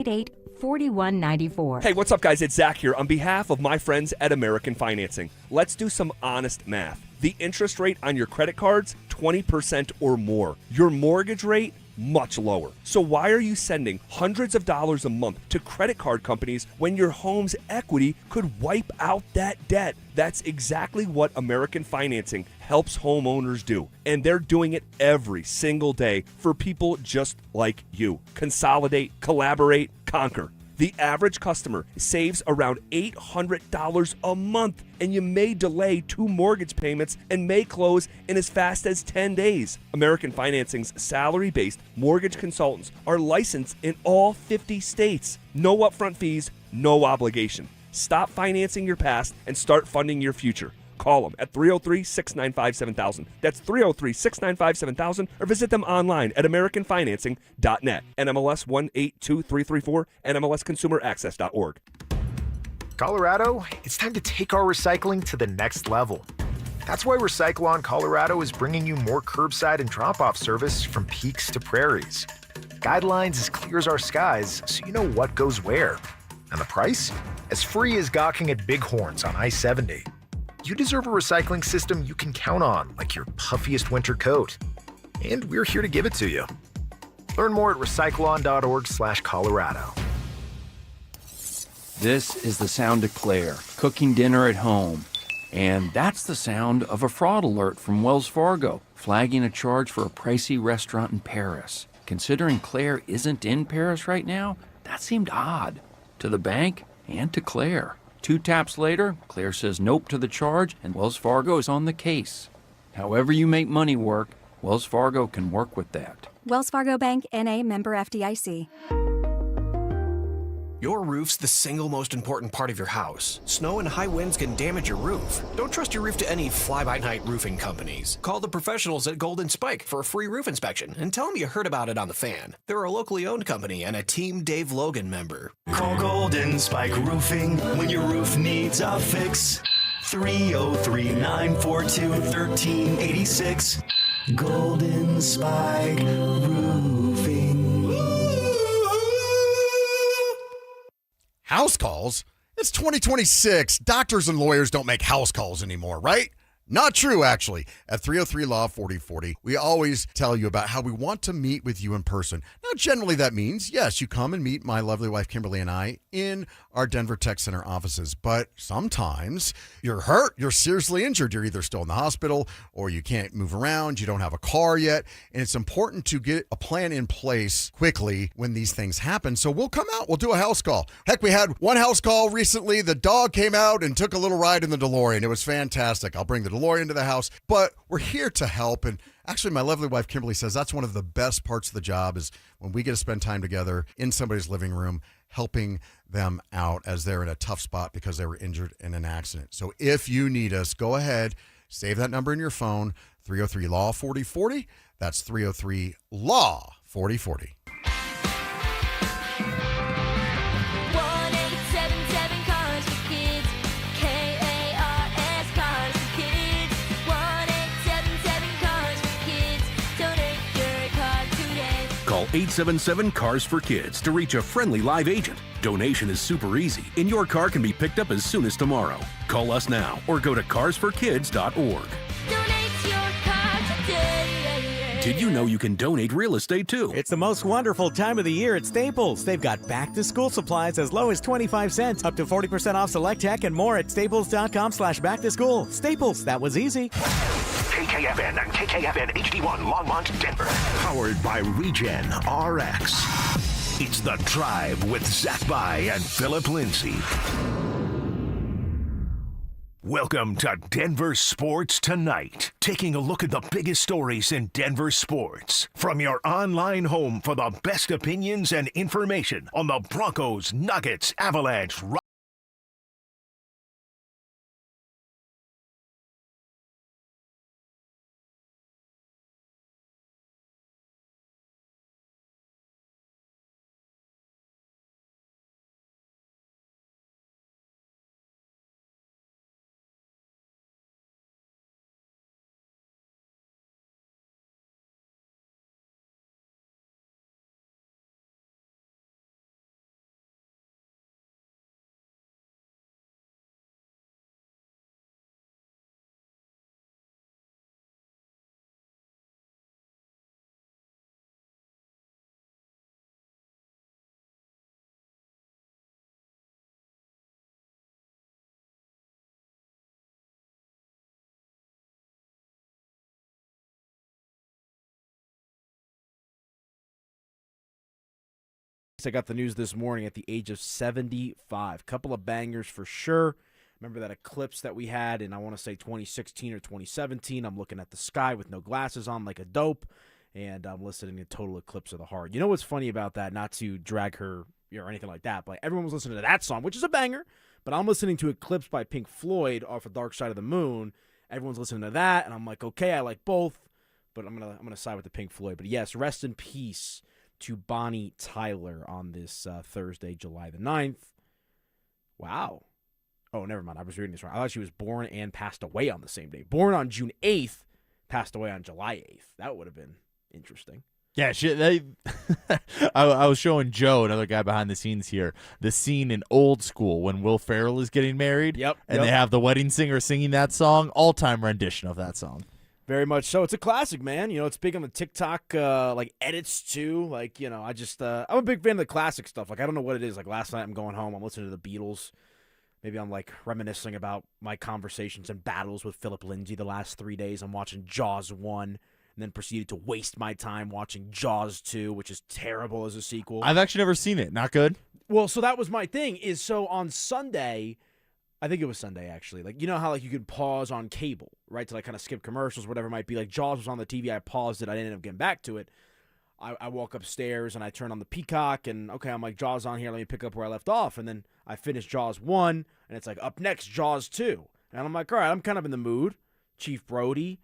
888-4194. Hey, what's up, guys? It's Zach here on behalf of my friends at American Financing. Let's do some honest math. The interest rate on your credit cards, 20% or more. Your mortgage rate, much lower. So why are you sending hundreds of dollars a month to credit card companies when your home's equity could wipe out that debt? That's exactly what American Financing helps homeowners do. And they're doing it every single day for people just like you. Consolidate, collaborate, conquer. The average customer saves around $800 a month, and you may delay 2 mortgage payments and may close in as fast as 10 days. American Financing's salary-based mortgage consultants are licensed in all 50 states. No upfront fees, no obligation. Stop financing your past and start funding your future. Call them at 303-695-7000. That's 303-695-7000, or visit them online at americanfinancing.net. NMLS 182334, NMLSconsumeraccess.org. Colorado, it's time to take our recycling to the next level. That's why Recycle-On Colorado is bringing you more curbside and drop-off service from peaks to prairies. Guidelines as clear as our skies, so you know what goes where. And the price? As free as gawking at Bighorns on I-70. You deserve a recycling system you can count on, like your puffiest winter coat. And we're here to give it to you. Learn more at recycleon.org/Colorado. This is the sound of Claire, cooking dinner at home. And that's the sound of a fraud alert from Wells Fargo, flagging a charge for a pricey restaurant in Paris. Considering Claire isn't in Paris right now, that seemed odd. To the bank and to Claire. 2 taps later, Claire says nope to the charge, and Wells Fargo is on the case. However you make money work, Wells Fargo can work with that. Wells Fargo Bank, N.A., member FDIC. Your roof's the single most important part of your house. Snow and high winds can damage your roof. Don't trust your roof to any fly-by-night roofing companies. Call the professionals at Golden Spike for a free roof inspection and tell them you heard about it on the Fan. They're a locally owned company and a Team Dave Logan member. Call Golden Spike Roofing when your roof needs a fix. 303-942-1386. Golden Spike Roofing. House calls? It's 2026. Doctors and lawyers don't make house calls anymore, right? Not true, actually. At 303-LAW-4040, we always tell you about how we want to meet with you in person. Now, generally that means, yes, you come and meet my lovely wife, Kimberly, and I in our Denver Tech Center offices. But sometimes you're hurt, you're seriously injured. You're either still in the hospital or you can't move around, you don't have a car yet. And it's important to get a plan in place quickly when these things happen. So we'll come out, we'll do a house call. Heck, we had one house call recently. The dog came out and took a little ride in the DeLorean. It was fantastic. I'll bring the DeLorean into the house, but we're here to help. And actually, my lovely wife, Kimberly, says that's one of the best parts of the job is when we get to spend time together in somebody's living room, helping them out as they're in a tough spot because they were injured in an accident. So if you need us, go ahead, save that number in your phone, 303-LAW-4040. That's 303-LAW-4040. Call 877-CARS-FOR-KIDS to reach a friendly live agent. Donation is super easy, and your car can be picked up as soon as tomorrow. Call us now or go to carsforkids.org. Donate your car today. Did you know you can donate real estate too? It's the most wonderful time of the year at Staples. They've got back-to-school supplies as low as 25 cents, up to 40% off select tech, and more at staples.com/back-to-school. Staples, that was easy. KKFN and KKFN HD1 Longmont, Denver. Powered by Regen RX. It's The Drive with Zach By and Philip Lindsay. Welcome to Denver Sports Tonight. Taking a look at the biggest stories in Denver sports. From your online home for the best opinions and information on the Broncos, Nuggets, Avalanche, I got the news this morning at the age of 75. Couple of bangers for sure. Remember that eclipse that we had in, I want to say, 2016 or 2017. I'm looking at the sky with no glasses on like a dope, and I'm listening to Total Eclipse of the Heart. You know what's funny about that? Not to drag her or anything like that, but everyone was listening to that song, which is a banger, but I'm listening to Eclipse by Pink Floyd off of Dark Side of the Moon. Everyone's listening to that, and I'm like, okay, I like both, but I'm gonna side with the Pink Floyd. But yes, rest in peace to Bonnie Tyler on this Thursday, July the 9th. Wow. Oh, never mind. I was reading this wrong. I thought she was born and passed away on the same day. Born on June 8th, passed away on July 8th. That would have been interesting. Yeah, I was showing Joe, another guy behind the scenes here, the scene in Old School when Will Ferrell is getting married. Yep. And they have the wedding singer singing that song. All-time rendition of that song. Very much so. It's a classic, man. You know, it's big on the TikTok edits too. Like, you know, I'm a big fan of the classic stuff. Like, I don't know what it is. Like, last night I'm going home, I'm listening to the Beatles. Maybe I'm like reminiscing about my conversations and battles with Philip Lindsay the last 3 days. I'm watching Jaws 1 and then proceeded to waste my time watching Jaws 2, which is terrible as a sequel. I've actually never seen it. Not good? Well, so that was my thing is so on Sunday, I think it was Sunday actually. Like, you know how like you could pause on cable, right? To like kind of skip commercials, whatever it might be. Like Jaws was on the TV. I paused it. I didn't end up getting back to it. I walk upstairs and I turn on the Peacock and, okay, I'm like, Jaws on here. Let me pick up where I left off. And then I finish Jaws 1 and it's like up next, Jaws 2. And I'm like, all right, I'm kind of in the mood. Chief Brody,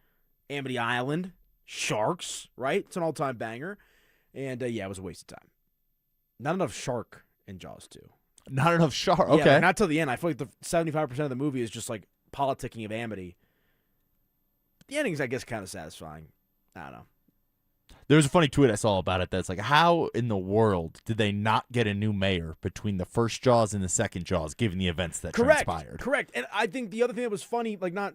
Amity Island, Sharks, right? It's an all-time banger. And, yeah, it was a waste of time. Not enough shark in Jaws 2. Not enough shark. Okay. Yeah, like, not till the end. I feel like the 75% of the movie is just like politicking of Amity. The ending is, I guess, kind of satisfying. I don't know. There was a funny tweet I saw about it that's like, how in the world did they not get a new mayor between the first Jaws and the second Jaws, given the events that transpired? Correct. And I think the other thing that was funny, like I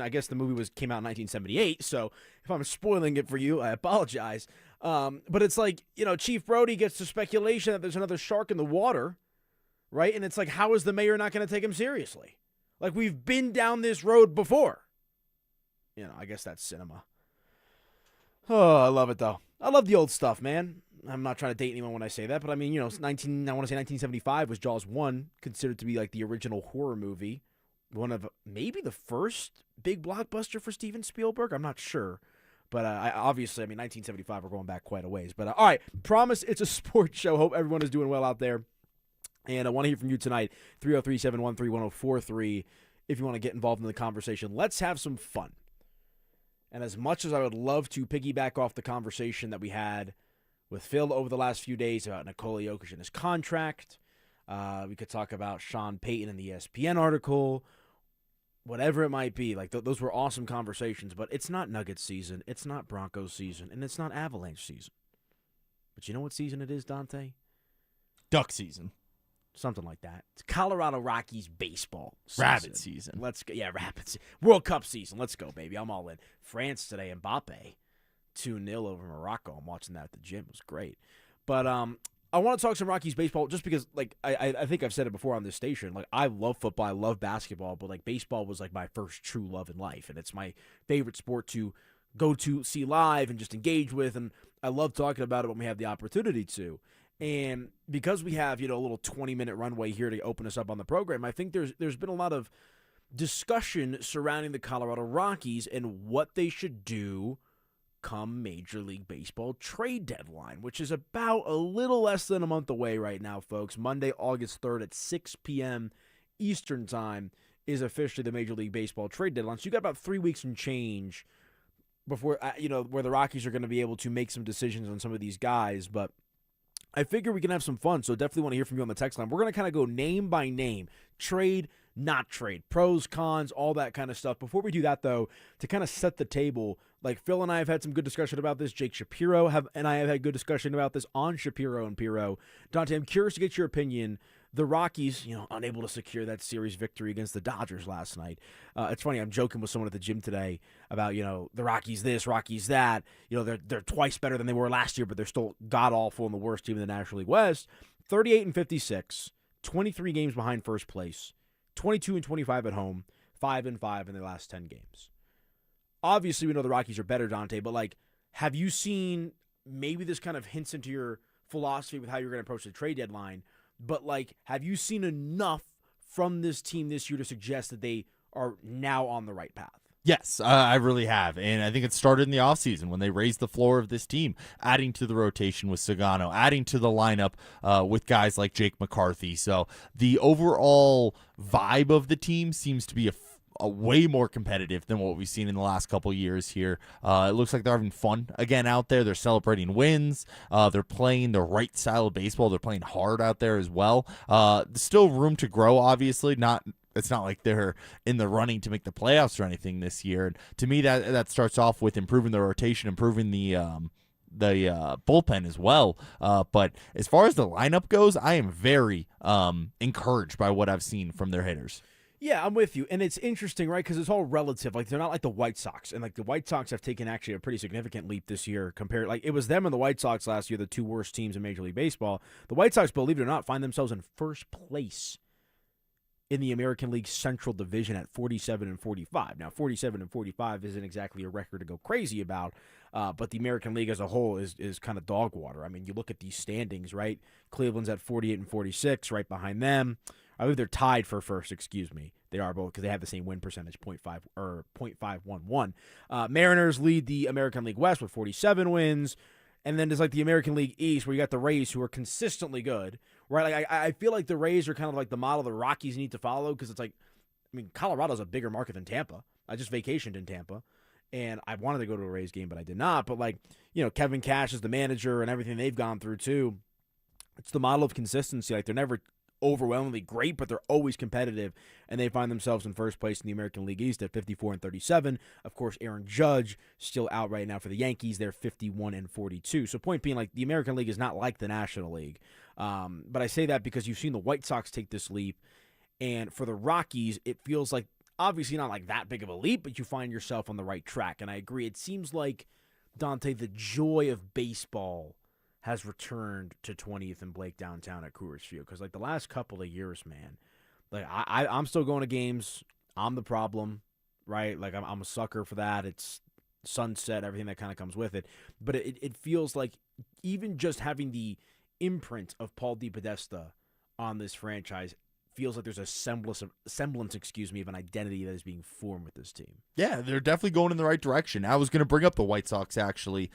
guess the movie came out in 1978, so if I'm spoiling it for you, I apologize. But it's like, you know, Chief Brody gets the speculation that there's another shark in the water, right? And it's like, how is the mayor not going to take him seriously? Like, we've been down this road before. You know, I guess that's cinema. Oh, I love it, though. I love the old stuff, man. I'm not trying to date anyone when I say that, but I mean, you know, I want to say 1975 was Jaws 1, considered to be like the original horror movie. One of maybe the first big blockbuster for Steven Spielberg. I'm not sure. But obviously, 1975, we're going back quite a ways. But all right, promise it's a sports show. Hope everyone is doing well out there. And I want to hear from you tonight, 303-713-1043, if you want to get involved in the conversation. Let's have some fun. And as much as I would love to piggyback off the conversation that we had with Phil over the last few days about Nikola Jokic and his contract, we could talk about Sean Payton and the ESPN article, whatever it might be. Like those were awesome conversations, but it's not Nuggets season, it's not Broncos season, and it's not Avalanche season. But you know what season it is, Dante? Duck season. Something like that. It's Colorado Rockies baseball season. Rabbit season. Let's go. Yeah, Rabbit season. World Cup season. Let's go, baby. I'm all in. France today, Mbappe. 2-0 over Morocco. I'm watching that at the gym. It was great. But I want to talk some Rockies baseball just because, like, I think I've said it before on this station. Like, I love football. I love basketball. But, like, baseball was, like, my first true love in life. And it's my favorite sport to go to see live and just engage with. And I love talking about it when we have the opportunity to. And because we have, you know, a little 20-minute runway here to open us up on the program, I think there's been a lot of discussion surrounding the Colorado Rockies and what they should do come Major League Baseball trade deadline, which is about a little less than a month away right now, folks. Monday, August 3rd at 6 p.m. Eastern Time is officially the Major League Baseball trade deadline. So you got about 3 weeks and change before, where the Rockies are going to be able to make some decisions on some of these guys, but I figure we can have some fun, so definitely want to hear from you on the text line. We're going to kind of go name by name, trade, not trade, pros, cons, all that kind of stuff. Before we do that, though, to kind of set the table, like Phil and I have had some good discussion about this. Jake Shapiro and I have had good discussion about this on Shapiro and Piro. Dante, I'm curious to get your opinion. The Rockies, unable to secure that series victory against the Dodgers last night. It's funny, I'm joking with someone at the gym today about, the Rockies this, Rockies that. They're twice better than they were last year, but they're still god-awful and the worst team in the National League West. 38-56, 23 games behind first place, 22-25 at home, 5-5 in their last 10 games. Obviously, we know the Rockies are better, Dante, but, have you seen maybe this kind of hints into your philosophy with how you're going to approach the trade deadline. But, like, have you seen enough from this team this year to suggest that they are now on the right path? Yes, I really have. And I think it started in the offseason when they raised the floor of this team, adding to the rotation with Sagano, adding to the lineup with guys like Jake McCarthy. So the overall vibe of the team seems to be a way more competitive than what we've seen in the last couple years here. It looks like they're having fun again out there. They're celebrating wins. They're playing the right style of baseball. They're playing hard out there as well. There's still room to grow, obviously. It's not like they're in the running to make the playoffs or anything this year. And to me, that starts off with improving the rotation, improving the bullpen as well. But as far as the lineup goes, I am very encouraged by what I've seen from their hitters. Yeah, I'm with you. And it's interesting, right? Because it's all relative. Like, they're not like the White Sox. And, like, the White Sox have taken actually a pretty significant leap this year compared. Like, it was them and the White Sox last year, the two worst teams in Major League Baseball. The White Sox, believe it or not, find themselves in first place in the American League Central Division at 47-45. Now, 47-45 isn't exactly a record to go crazy about, but the American League as a whole is kind of dog water. I mean, you look at these standings, right? Cleveland's at 48-46, right behind them. I believe they're tied for first, excuse me. They are both because they have the same win percentage, 0.511. Mariners lead the American League West with 47 wins. And then there's like the American League East where you got the Rays who are consistently good, right? Like I feel like the Rays are kind of like the model the Rockies need to follow because it's like, I mean, Colorado's a bigger market than Tampa. I just vacationed in Tampa, and I wanted to go to a Rays game, but I did not. But like, you know, Kevin Cash is the manager and everything they've gone through too. It's the model of consistency. Like they're never overwhelmingly great, but they're always competitive, and they find themselves in first place in the American League East at 54-37. Of course, Aaron Judge still out right now for the Yankees. They're 51-42. So point being, like, the American League is not like the National League. But I say that because you've seen the White Sox take this leap, and for the Rockies, it feels like obviously not like that big of a leap, but you find yourself on the right track. And I agree. It seems like, Dante, the joy of baseball has returned to 20th and Blake downtown at Coors Field. Because, like, the last couple of years, man, like, I'm still going to games. I'm the problem, right? Like, I'm a sucker for that. It's sunset, everything that kind of comes with it. But it feels like even just having the imprint of Paul DePodesta on this franchise feels like there's a semblance, of an identity that is being formed with this team. Yeah, they're definitely going in the right direction. I was going to bring up the White Sox, actually,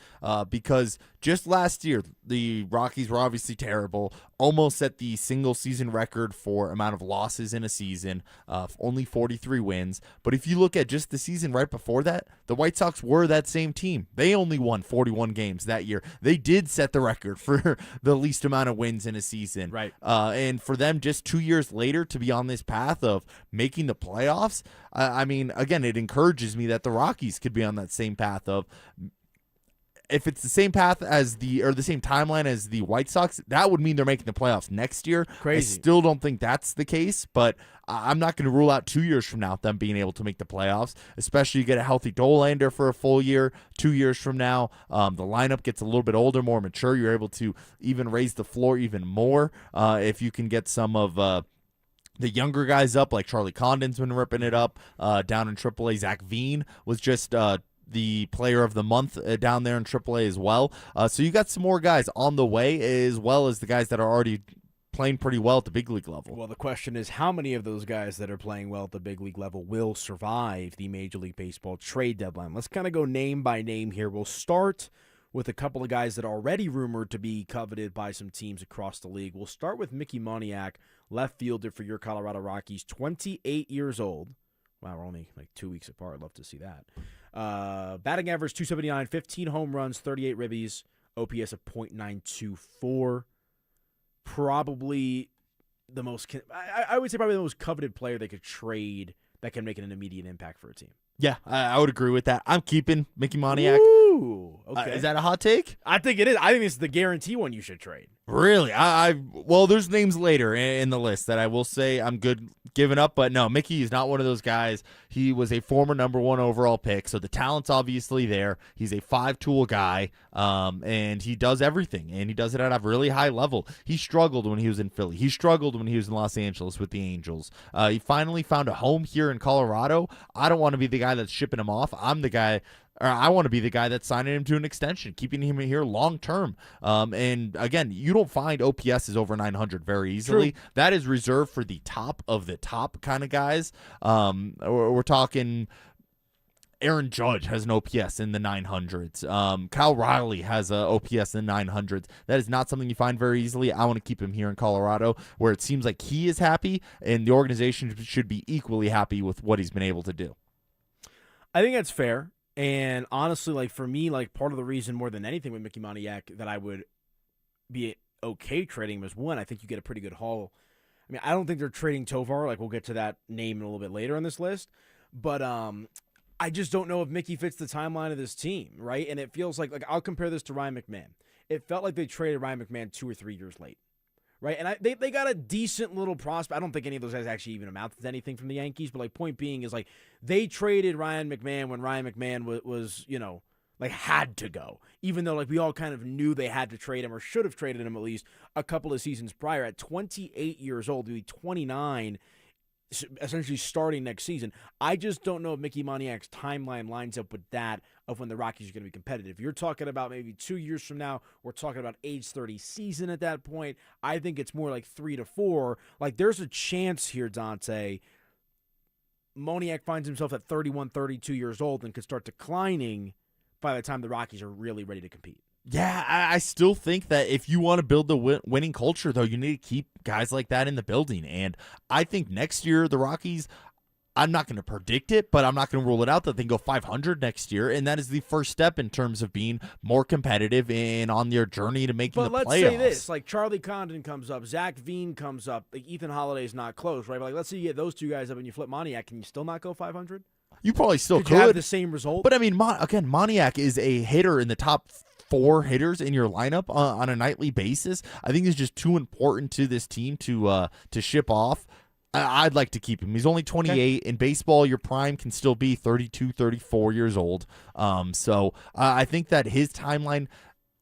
because just last year, the Rockies were obviously terrible, almost set the single-season record for amount of losses in a season, only 43 wins. But if you look at just the season right before that, the White Sox were that same team. They only won 41 games that year. They did set the record for the least amount of wins in a season. Right. And for them just 2 years later to be on this path of making the playoffs, I mean, again, it encourages me that the Rockies could be on that same path of, if it's the same path as the same timeline as the White Sox, that would mean they're making the playoffs next year. Crazy. I still don't think that's the case, but I'm not going to rule out 2 years from now them being able to make the playoffs, especially you get a healthy Dollander for a full year. 2 years from now, the lineup gets a little bit older, more mature. You're able to even raise the floor even more if you can get some of the younger guys up, like Charlie Condon's been ripping it up down in AAA. Zach Veen was just the player of the month down there in AAA as well. So you got some more guys on the way, as well as the guys that are already playing pretty well at the big league level. Well, the question is, how many of those guys that are playing well at the big league level will survive the Major League Baseball trade deadline? Let's kind of go name by name here. We'll start with a couple of guys that are already rumored to be coveted by some teams across the league. We'll start with Mickey Moniak, left fielder for your Colorado Rockies, 28 years old. Wow, we're only like 2 weeks apart. I'd love to see that. Batting average, .279, 15 home runs, 38 ribbies, OPS of .924. Probably the most, I would say probably the most coveted player they could trade that can make an immediate impact for a team. Yeah, I would agree with that. I'm keeping Mickey Moniak. Ooh, okay. Is that a hot take? I think it is. I think it's the guarantee one you should trade. Really? Well, there's names later in the list that I will say I'm good giving up, but no, Mickey is not one of those guys. He was a former #1 overall pick, so the talent's obviously there. He's a 5-tool guy, and he does everything, and he does it at a really high level. He struggled when he was in Philly. He struggled when he was in Los Angeles with the Angels. He finally found a home here in Colorado. I don't want to be the guy that's shipping him off. I'm the guy or I want to be the guy that's signing him to an extension, keeping him here long term. And again, you don't find OPSs over 900 very easily. True. That is reserved for the top of the top kind of guys. We're talking Aaron Judge has an OPS in the 900s. Kyle Riley has an OPS in the 900s. That is not something you find very easily. I want to keep him here in Colorado, where it seems like he is happy, and the organization should be equally happy with what he's been able to do. I think that's fair. And honestly, like for me, like part of the reason more than anything with Mickey Moniak that I would be okay trading him is, one, I think you get a pretty good haul. I mean, I don't think they're trading Tovar. Like we'll get to that name a little bit later on this list. But I just don't know if Mickey fits the timeline of this team, right? And it feels like I'll compare this to Ryan McMahon. It felt like they traded Ryan McMahon 2 or 3 years late, right? And they got a decent little prospect. I don't think any of those guys actually even amounted to anything from the Yankees, but like point being is like they traded Ryan McMahon when Ryan McMahon was like had to go, even though like we all kind of knew they had to trade him or should have traded him at least a couple of seasons prior. At 28 years old, he'll be 29. Essentially starting next season. I just don't know if Mickey Moniak's timeline lines up with that of when the Rockies are going to be competitive. You're talking about maybe 2 years from now. We're talking about age 30 season at that point. I think it's more like 3 to 4. Like there's a chance here, Dante. Moniak finds himself at 31, 32 years old and could start declining by the time the Rockies are really ready to compete. Yeah, I still think that if you want to build the winning culture, though, you need to keep guys like that in the building. And I think next year, the Rockies, I'm not going to predict it, but I'm not going to rule it out that they can go 500 next year. And that is the first step in terms of being more competitive and on their journey to making the playoffs. But let's say this, like Charlie Condon comes up, Zach Veen comes up, like Ethan Holliday's not close, right? But like, let's say you get those two guys up and you flip Moniak, can you still not go 500? You probably still could. You have the same result? But I mean, again, Moniak is a hitter in the top 4 hitters in your lineup on a nightly basis. I think it's just too important to this team to ship off. I'd like to keep him. He's only 28. Okay. In baseball, your prime can still be 32, 34 years old. So I think that his timeline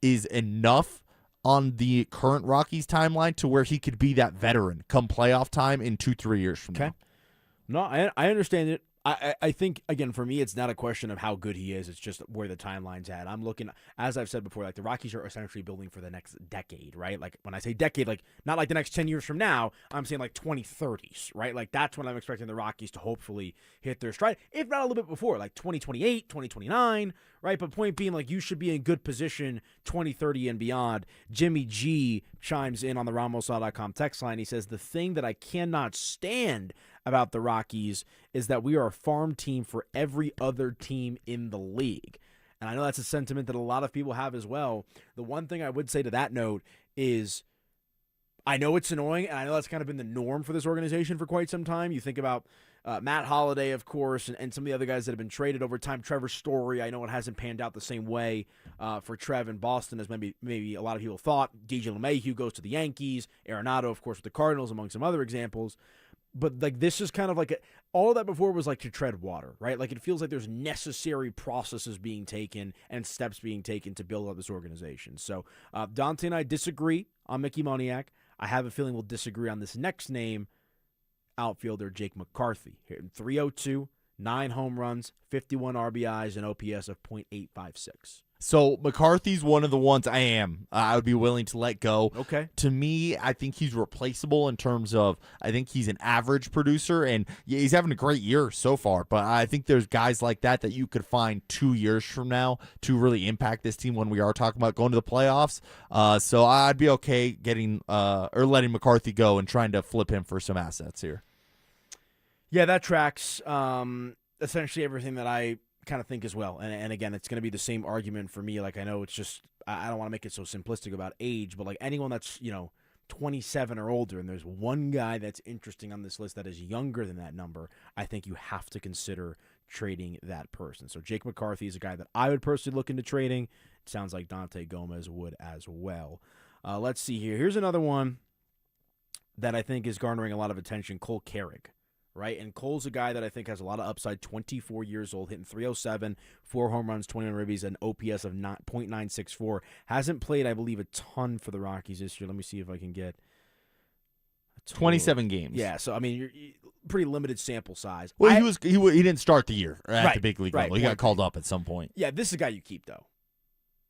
is enough on the current Rockies timeline to where he could be that veteran come playoff time in 2-3 years from now. No, I understand it. I think, again, for me, it's not a question of how good he is. It's just where the timeline's at. I'm looking, as I've said before, like the Rockies are essentially building for the next decade, right? Like when I say decade, like not like the next 10 years from now, I'm saying like 2030s, right? Like that's when I'm expecting the Rockies to hopefully hit their stride, if not a little bit before, like 2028, 2029, right? But point being, like you should be in good position 2030 and beyond. Jimmy G chimes in on the RamosLaw.com text line. He says, the thing that I cannot stand about the Rockies is that we are a farm team for every other team in the league. And I know that's a sentiment that a lot of people have as well. The one thing I would say to that note is I know it's annoying, and I know that's kind of been the norm for this organization for quite some time. You think about Matt Holliday, of course, and some of the other guys that have been traded over time. Trevor Story, I know it hasn't panned out the same way for Trev in Boston as maybe a lot of people thought. DJ LeMahieu goes to the Yankees. Arenado, of course, with the Cardinals, among some other examples. But like this is kind of like all of that before was like to tread water, right? Like it feels like there's necessary processes being taken and steps being taken to build up this organization. So Dante and I disagree on Mickey Moniak. I have a feeling we'll disagree on this next name, outfielder Jake McCarthy. Here in 302, 9 home runs, 51 RBIs, and OPS of .856. So McCarthy's one of the ones I would be willing to let go. Okay. To me, I think he's replaceable in terms of I think he's an average producer, and yeah, he's having a great year so far. But I think there's guys like that you could find 2 years from now to really impact this team when we are talking about going to the playoffs. So I'd be okay getting or letting McCarthy go and trying to flip him for some assets here. Yeah, that tracks. Essentially everything that I kind of think as well. And again, it's going to be the same argument for me. Like I know it's just I don't want to make it so simplistic about age, but like anyone that's 27 or older, and there's one guy that's interesting on this list that is younger than that number, I think you have to consider trading that person. So Jake McCarthy is a guy that I would personally look into trading. It sounds like Dante Gomez would as well. Let's see here. Here's another one that I think is garnering a lot of attention, Cole Carrick. Right, and Cole's a guy that I think has a lot of upside, 24 years old, hitting .307, 4 home runs, 21 ribbies, an OPS of .964. Hasn't played, I believe, a ton for the Rockies this year. Let me see if I can get a 27 games. Yeah, so I mean, you're pretty limited sample size. Well, he didn't start the year at the big league level. He got point called up at some point. Yeah, this is a guy you keep though,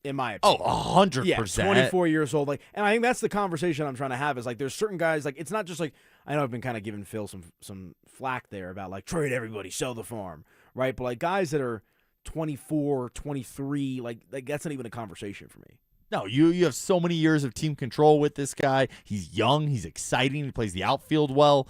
in my Oh, opinion. 100%. Yeah, 24 years old. And I think that's the conversation I'm trying to have. Is like there's certain guys it's not just I know I've been kind of giving Phil some flack there about trade everybody, sell the farm, right? But guys that are 24, 23, that's not even a conversation for me. No, you have so many years of team control with this guy. He's young. He's exciting. He plays the outfield well.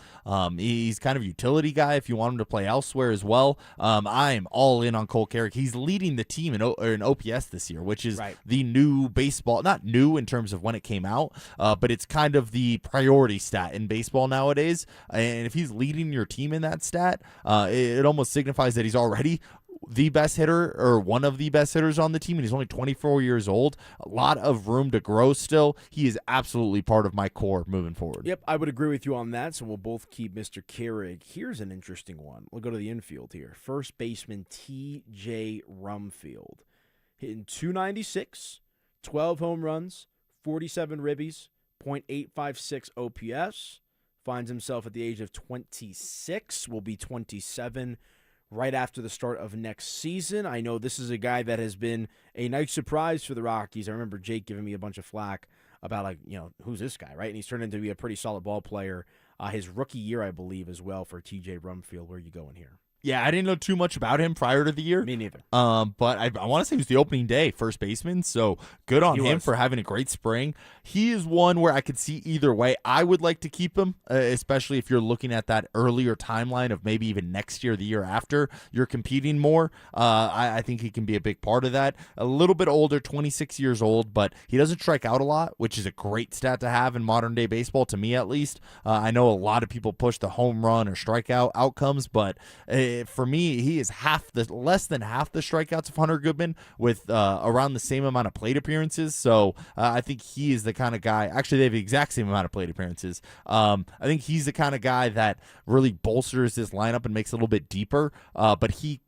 He's kind of a utility guy if you want him to play elsewhere as well. I am all in on Cole Carrick. He's leading the team in OPS this year, which is the new baseball. Not new in terms of when it came out, but it's kind of the priority stat in baseball nowadays. And if he's leading your team in that stat, it almost signifies that he's already the best hitter or one of the best hitters on the team, and he's only 24 years old. A lot of room to grow still. He is absolutely part of my core moving forward. Yep, I would agree with you on that, so we'll both keep Mr. Carrick. Here's an interesting one. We'll go to the infield here. First baseman T.J. Rumfield. Hitting .296, 12 home runs, 47 ribbies, .856 OPS. Finds himself at the age of 26, will be 27 right after the start of next season. I know this is a guy that has been a nice surprise for the Rockies. I remember Jake giving me a bunch of flack about, who's this guy, right? And he's turned into be a pretty solid ball player. His rookie year, I believe, as well for T.J. Rumfield. Where are you going here? Yeah, I didn't know too much about him prior to the year. Me neither. But I want to say he was the opening day first baseman, so good on him for having a great spring. He is one where I could see either way. I would like to keep him, especially if you're looking at that earlier timeline of maybe even next year, the year after, you're competing more. I think he can be a big part of that. A little bit older, 26 years old, but he doesn't strike out a lot, which is a great stat to have in modern-day baseball, to me at least. I know a lot of people push the home run or strikeout outcomes, but for me, he is less than half the strikeouts of Hunter Goodman with around the same amount of plate appearances. So I think he is the kind of guy. Actually, they have the exact same amount of plate appearances. I think he's the kind of guy that really bolsters this lineup and makes it a little bit deeper. But he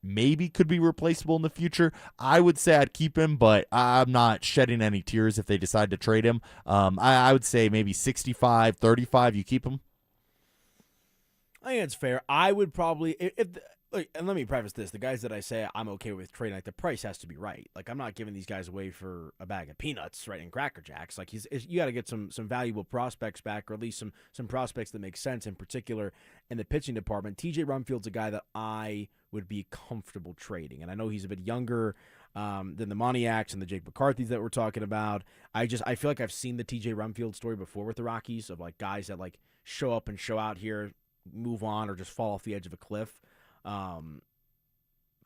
maybe could be replaceable in the future. I would say I'd keep him, but I'm not shedding any tears if they decide to trade him. I would say maybe 65-35. You keep him. I think it's fair. I would probably, and let me preface this: the guys that I say I'm okay with trading, the price has to be right. I'm not giving these guys away for a bag of peanuts, right, and Cracker Jacks. You got to get some valuable prospects back, or at least some prospects that make sense. In particular, in the pitching department, T.J. Rumfield's a guy that I would be comfortable trading, and I know he's a bit younger than the Moniacs and the Jake McCarthys that we're talking about. I feel like I've seen the T.J. Rumfield story before with the Rockies of guys that show up and show out here, move on, or just fall off the edge of a cliff.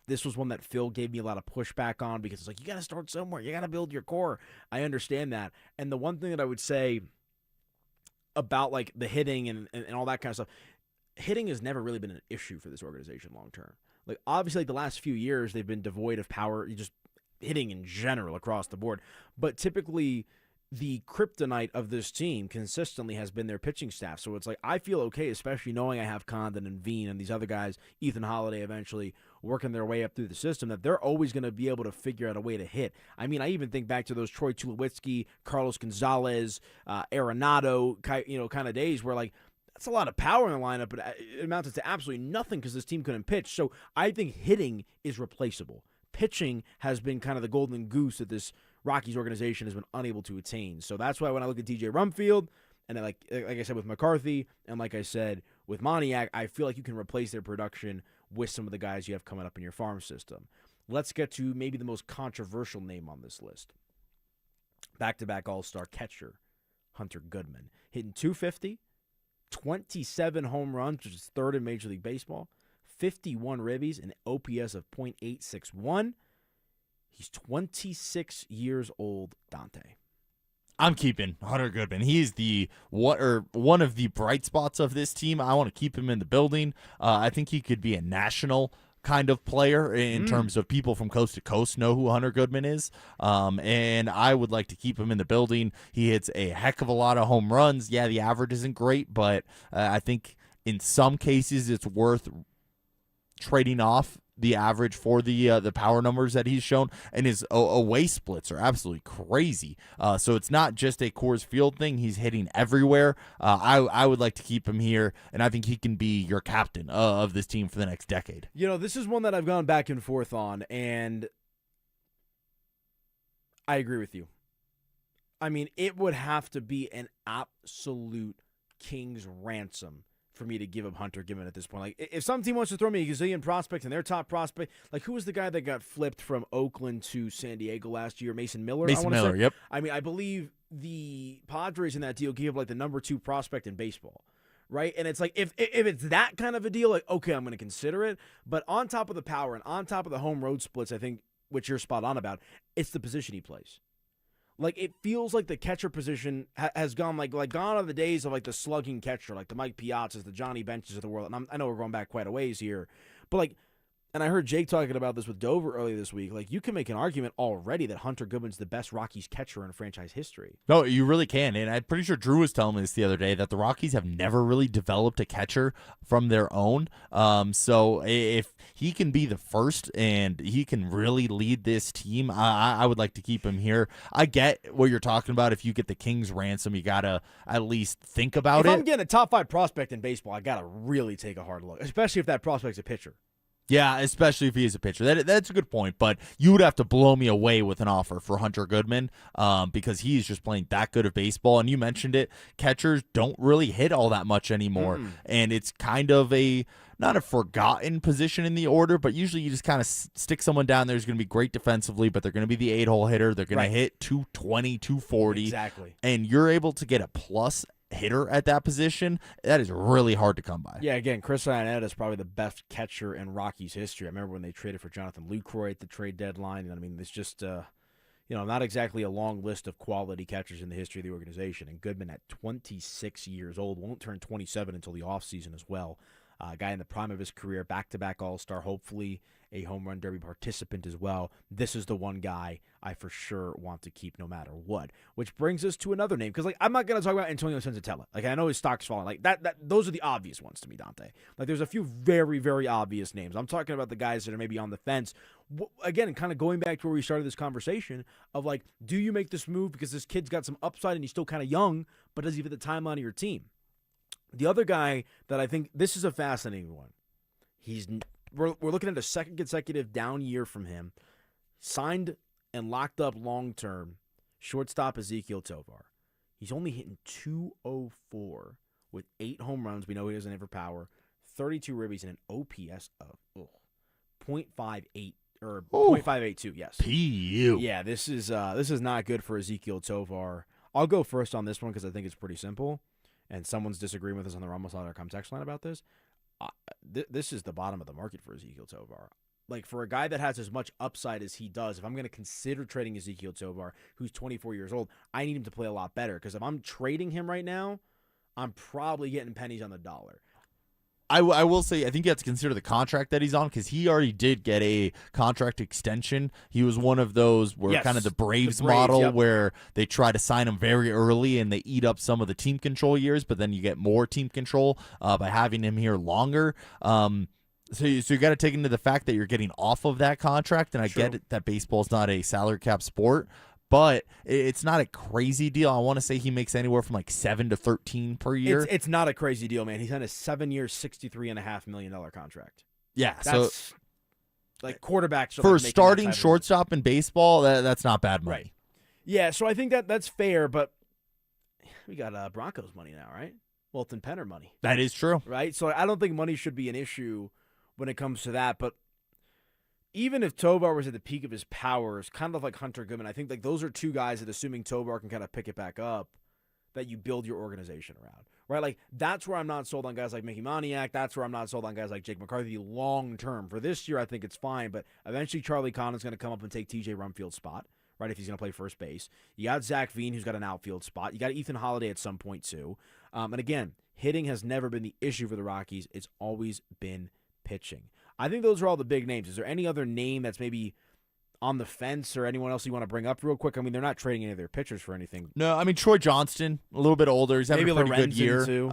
This was one that Phil gave me a lot of pushback on because it's you got to start somewhere. You got to build your core. I understand that. And the one thing that I would say about the hitting and all that kind of stuff, hitting has never really been an issue for this organization long term. Obviously the last few years they've been devoid of power, just hitting in general across the board. But typically the kryptonite of this team consistently has been their pitching staff. So it's I feel okay, especially knowing I have Condon and Veen and these other guys, Ethan Holiday eventually working their way up through the system, that they're always going to be able to figure out a way to hit. I mean, I even think back to those Troy Tulowitzki, Carlos Gonzalez, Arenado, kind of days where that's a lot of power in the lineup, but it amounted to absolutely nothing because this team couldn't pitch. So I think hitting is replaceable. Pitching has been kind of the golden goose that this Rockies organization has been unable to attain. So that's why when I look at T.J. Rumfield, and then like I said with McCarthy, and like I said with Moniak, I feel like you can replace their production with some of the guys you have coming up in your farm system. Let's get to maybe the most controversial name on this list. Back-to-back All-Star catcher, Hunter Goodman. Hitting .250, 27 home runs, which is third in Major League Baseball, 51 ribbies, an OPS of .861. He's 26 years old, Dante. I'm keeping Hunter Goodman. He's one of the bright spots of this team. I want to keep him in the building. I think he could be a national kind of player in terms of people from coast to coast know who Hunter Goodman is. And I would like to keep him in the building. He hits a heck of a lot of home runs. Yeah, the average isn't great, but I think in some cases it's worth trading off the average for the power numbers that he's shown, and his away splits are absolutely crazy. So it's not just a Coors Field thing. He's hitting everywhere. I would like to keep him here, and I think he can be your captain of this team for the next decade. This is one that I've gone back and forth on, and I agree with you. I mean, it would have to be an absolute king's ransom for me to give up Hunter Goodman at this point. Like, if some team wants to throw me a gazillion prospects and their top prospect, like, who was the guy that got flipped from Oakland to San Diego last year? Mason Miller? Mason Miller, yep. I mean, I believe the Padres in that deal gave up, like, the number 2 prospect in baseball, right? And it's like, if it's that kind of a deal, like, okay, I'm going to consider it. But on top of the power and on top of the home road splits, I think, which you're spot on about, it's the position he plays. Like, it feels like the catcher position has gone gone are the days of, like, the slugging catcher, like the Mike Piazzas, the Johnny Benches of the world. And I know we're going back quite a ways here, but, like, and I heard Jake talking about this with Dover earlier this week. Like, you can make an argument already that Hunter Goodman's the best Rockies catcher in franchise history. No, you really can. And I'm pretty sure Drew was telling me this the other day that the Rockies have never really developed a catcher from their own. So if he can be the first and he can really lead this team, I would like to keep him here. I get what you're talking about. If you get the King's ransom, you got to at least think about it. If I'm getting a top 5 prospect in baseball, I got to really take a hard look, especially if that prospect's a pitcher. Yeah, especially if he is a pitcher. That's a good point, but you would have to blow me away with an offer for Hunter Goodman because he's just playing that good of baseball. And you mentioned it, catchers don't really hit all that much anymore, and it's kind of not a forgotten position in the order, but usually you just kind of stick someone down there who's going to be great defensively, but they're going to be the 8-hole hitter. They're going to hit 220, 240. Exactly. And you're able to get a plus hitter at that position. That is really hard to come by. Yeah, again, Chris Iannetta is probably the best catcher in Rockies history. I remember when they traded for Jonathan Lucroy at the trade deadline. I mean, it's just, not exactly a long list of quality catchers in the history of the organization. And Goodman at 26 years old, won't turn 27 until the offseason as well. Guy in the prime of his career, back-to-back All-Star, hopefully a home run derby participant as well. This is the one guy I for sure want to keep no matter what. Which brings us to another name, because I'm not going to talk about Antonio Senzatella. I know his stock's falling. Those are the obvious ones to me, Dante. There's a few very, very obvious names. I'm talking about the guys that are maybe on the fence. Again, kind of going back to where we started this conversation of, do you make this move because this kid's got some upside and he's still kind of young, but does he fit the timeline of your team? The other guy that I think, this is a fascinating one. We're looking at a second consecutive down year from him. Signed and locked up long-term, shortstop Ezekiel Tovar. He's only hitting .204 with 8 home runs. We know he doesn't hit for power. 32 ribbies and an OPS of .58 or .582. Yes. PU. Yeah, this is not good for Ezekiel Tovar. I'll go first on this one because I think it's pretty simple. And someone's disagreeing with us on the Ramos.com text line about this. This is the bottom of the market for Ezekiel Tovar. For a guy that has as much upside as he does, if I'm going to consider trading Ezekiel Tovar, who's 24 years old, I need him to play a lot better. Because if I'm trading him right now, I'm probably getting pennies on the dollar. I will say, I think you have to consider the contract that he's on because he already did get a contract extension. He was one of those where kind of the Braves model where they try to sign him very early and they eat up some of the team control years, but then you get more team control by having him here longer. So you got to take into the fact that you're getting off of that contract, and I get it that baseball is not a salary cap sport, but it's not a crazy deal. I want to say he makes anywhere from 7 to 13 per year. It's not a crazy deal, man. He's on a 7-year, $63.5 million contract. Yeah, that's quarterbacks for starting shortstop in baseball. That's not bad money. Right. Yeah, so I think that's fair, but we got Broncos money now, right? Wilton Penner money. That is true, right? So I don't think money should be an issue when it comes to that, but even if Tovar was at the peak of his powers, kind of like Hunter Goodman, I think those are two guys that, assuming Tovar can kind of pick it back up, that you build your organization around, right? That's where I'm not sold on guys like Mickey Moniak. That's where I'm not sold on guys like Jake McCarthy long term. For this year, I think it's fine, but eventually Charlie Connor's going to come up and take TJ Rumfield's spot, right, if he's going to play first base. You got Zach Veen, who's got an outfield spot. You got Ethan Holiday at some point, too. And again, hitting has never been the issue for the Rockies. It's always been pitching. I think those are all the big names. Is there any other name that's maybe on the fence or anyone else you want to bring up real quick? I mean, they're not trading any of their pitchers for anything. No, I mean, Troy Johnston, a little bit older. He's having a pretty good year. Too.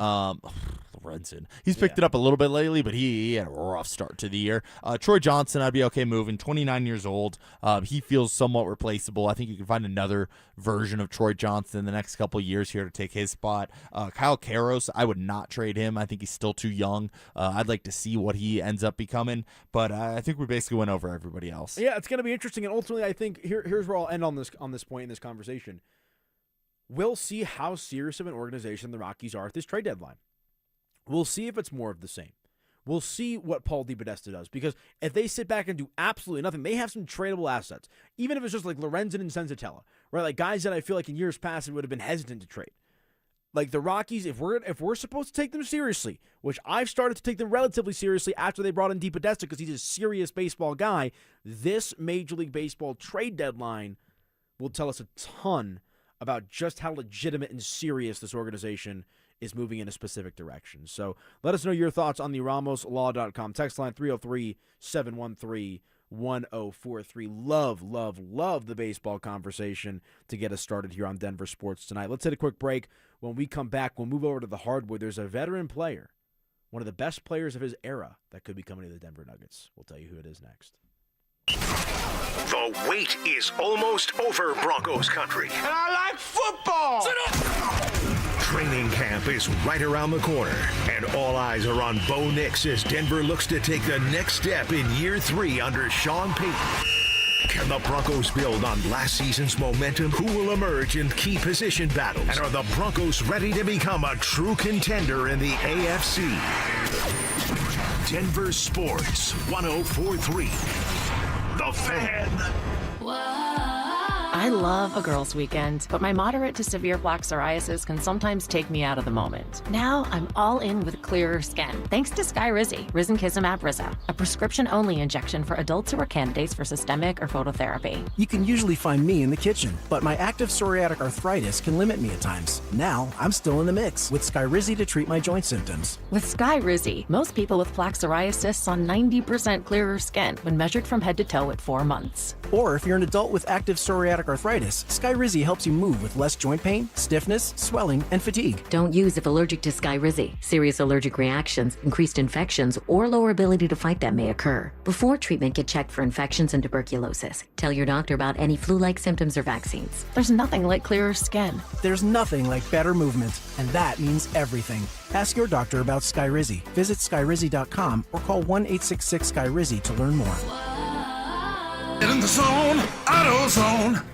Lorenzen. He's picked it up a little bit lately, but he had a rough start to the year. Troy Johnson, I'd be okay moving. 29 years old. He feels somewhat replaceable. I think you can find another version of Troy Johnson in the next couple of years here to take his spot. Kyle Karros, I would not trade him. I think he's still too young. I'd like to see what he ends up becoming, but I think we basically went over everybody else. Yeah, it's going to be interesting, and ultimately I think here's where I'll end on this point in this conversation. We'll see how serious of an organization the Rockies are at this trade deadline. We'll see if it's more of the same. We'll see what Paul DePodesta does, because if they sit back and do absolutely nothing, they have some tradable assets, even if it's just like Lorenzen and Senzatella, right? Like guys that I feel like in years past would have been hesitant to trade. Like the Rockies, if we're supposed to take them seriously, which I've started to take them relatively seriously after they brought in DePodesta because he's a serious baseball guy, this Major League Baseball trade deadline will tell us a ton about just how legitimate and serious this organization is moving in a specific direction. So let us know your thoughts on the RamosLaw.com text line 303-713-1043. Love the baseball conversation to get us started here on Denver Sports Tonight. Let's hit a quick break. When we come back, we'll move over to the hardwood. There's a veteran player, one of the best players of his era, that could be coming to the Denver Nuggets. We'll tell you who it is next. The wait is almost over, Broncos country. And I like football! Training camp is right around the corner, and all eyes are on Bo Nix as Denver looks to take the next step in year 3 under Sean Payton. Can the Broncos build on last season's momentum? Who will emerge in key position battles? And are the Broncos ready to become a true contender in the AFC? Denver Sports 104.3. The Fan. I love a girls' weekend, but my moderate to severe plaque psoriasis can sometimes take me out of the moment. Now I'm all in with clearer skin, thanks to Skyrizi, risankizumab Riza, a prescription-only injection for adults who are candidates for systemic or phototherapy. You can usually find me in the kitchen, but my active psoriatic arthritis can limit me at times. Now I'm still in the mix with Skyrizi to treat my joint symptoms. With Skyrizi, most people with plaque psoriasis saw 90% clearer skin when measured from head to toe at 4 months. Or if you're an adult with active psoriatic arthritis, Skyrizi helps you move with less joint pain, stiffness, swelling, and fatigue. Don't use if allergic to Skyrizi. Serious allergic reactions, increased infections, or lower ability to fight them may occur. Before treatment, get checked for infections and tuberculosis. Tell your doctor about any flu-like symptoms or vaccines. There's nothing like clearer skin. There's nothing like better movement, and that means everything. Ask your doctor about Skyrizi. Visit Skyrizi.com or call 1-866-SKYRIZI to learn more. Get in the zone, AutoZone.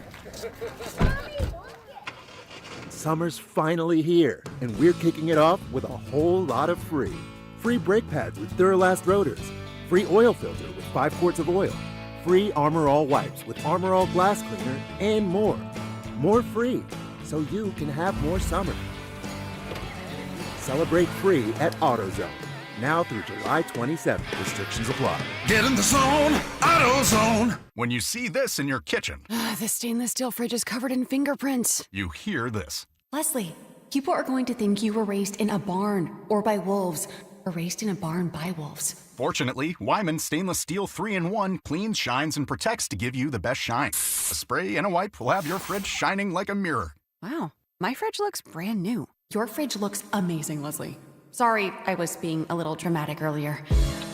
Summer's finally here, and we're kicking it off with a whole lot of free. Free brake pads with Duralast rotors. Free oil filter with 5 quarts of oil. Free Armor All wipes with Armor All glass cleaner, and more. More free, so you can have more summer. Celebrate free at AutoZone. Now through July 27th. Restrictions apply. Get in the zone, AutoZone. When you see this in your kitchen, The stainless steel fridge is covered in fingerprints. you hear this. Leslie, people are going to think you were raised in a barn or by wolves, or raised in a barn by wolves. Fortunately, Wyman's stainless steel 3-in-1 cleans, shines, and protects to give you the best shine. A spray and a wipe will have your fridge shining like a mirror. Wow, my fridge looks brand new. Your fridge looks amazing, Leslie. Sorry, I was being a little dramatic earlier.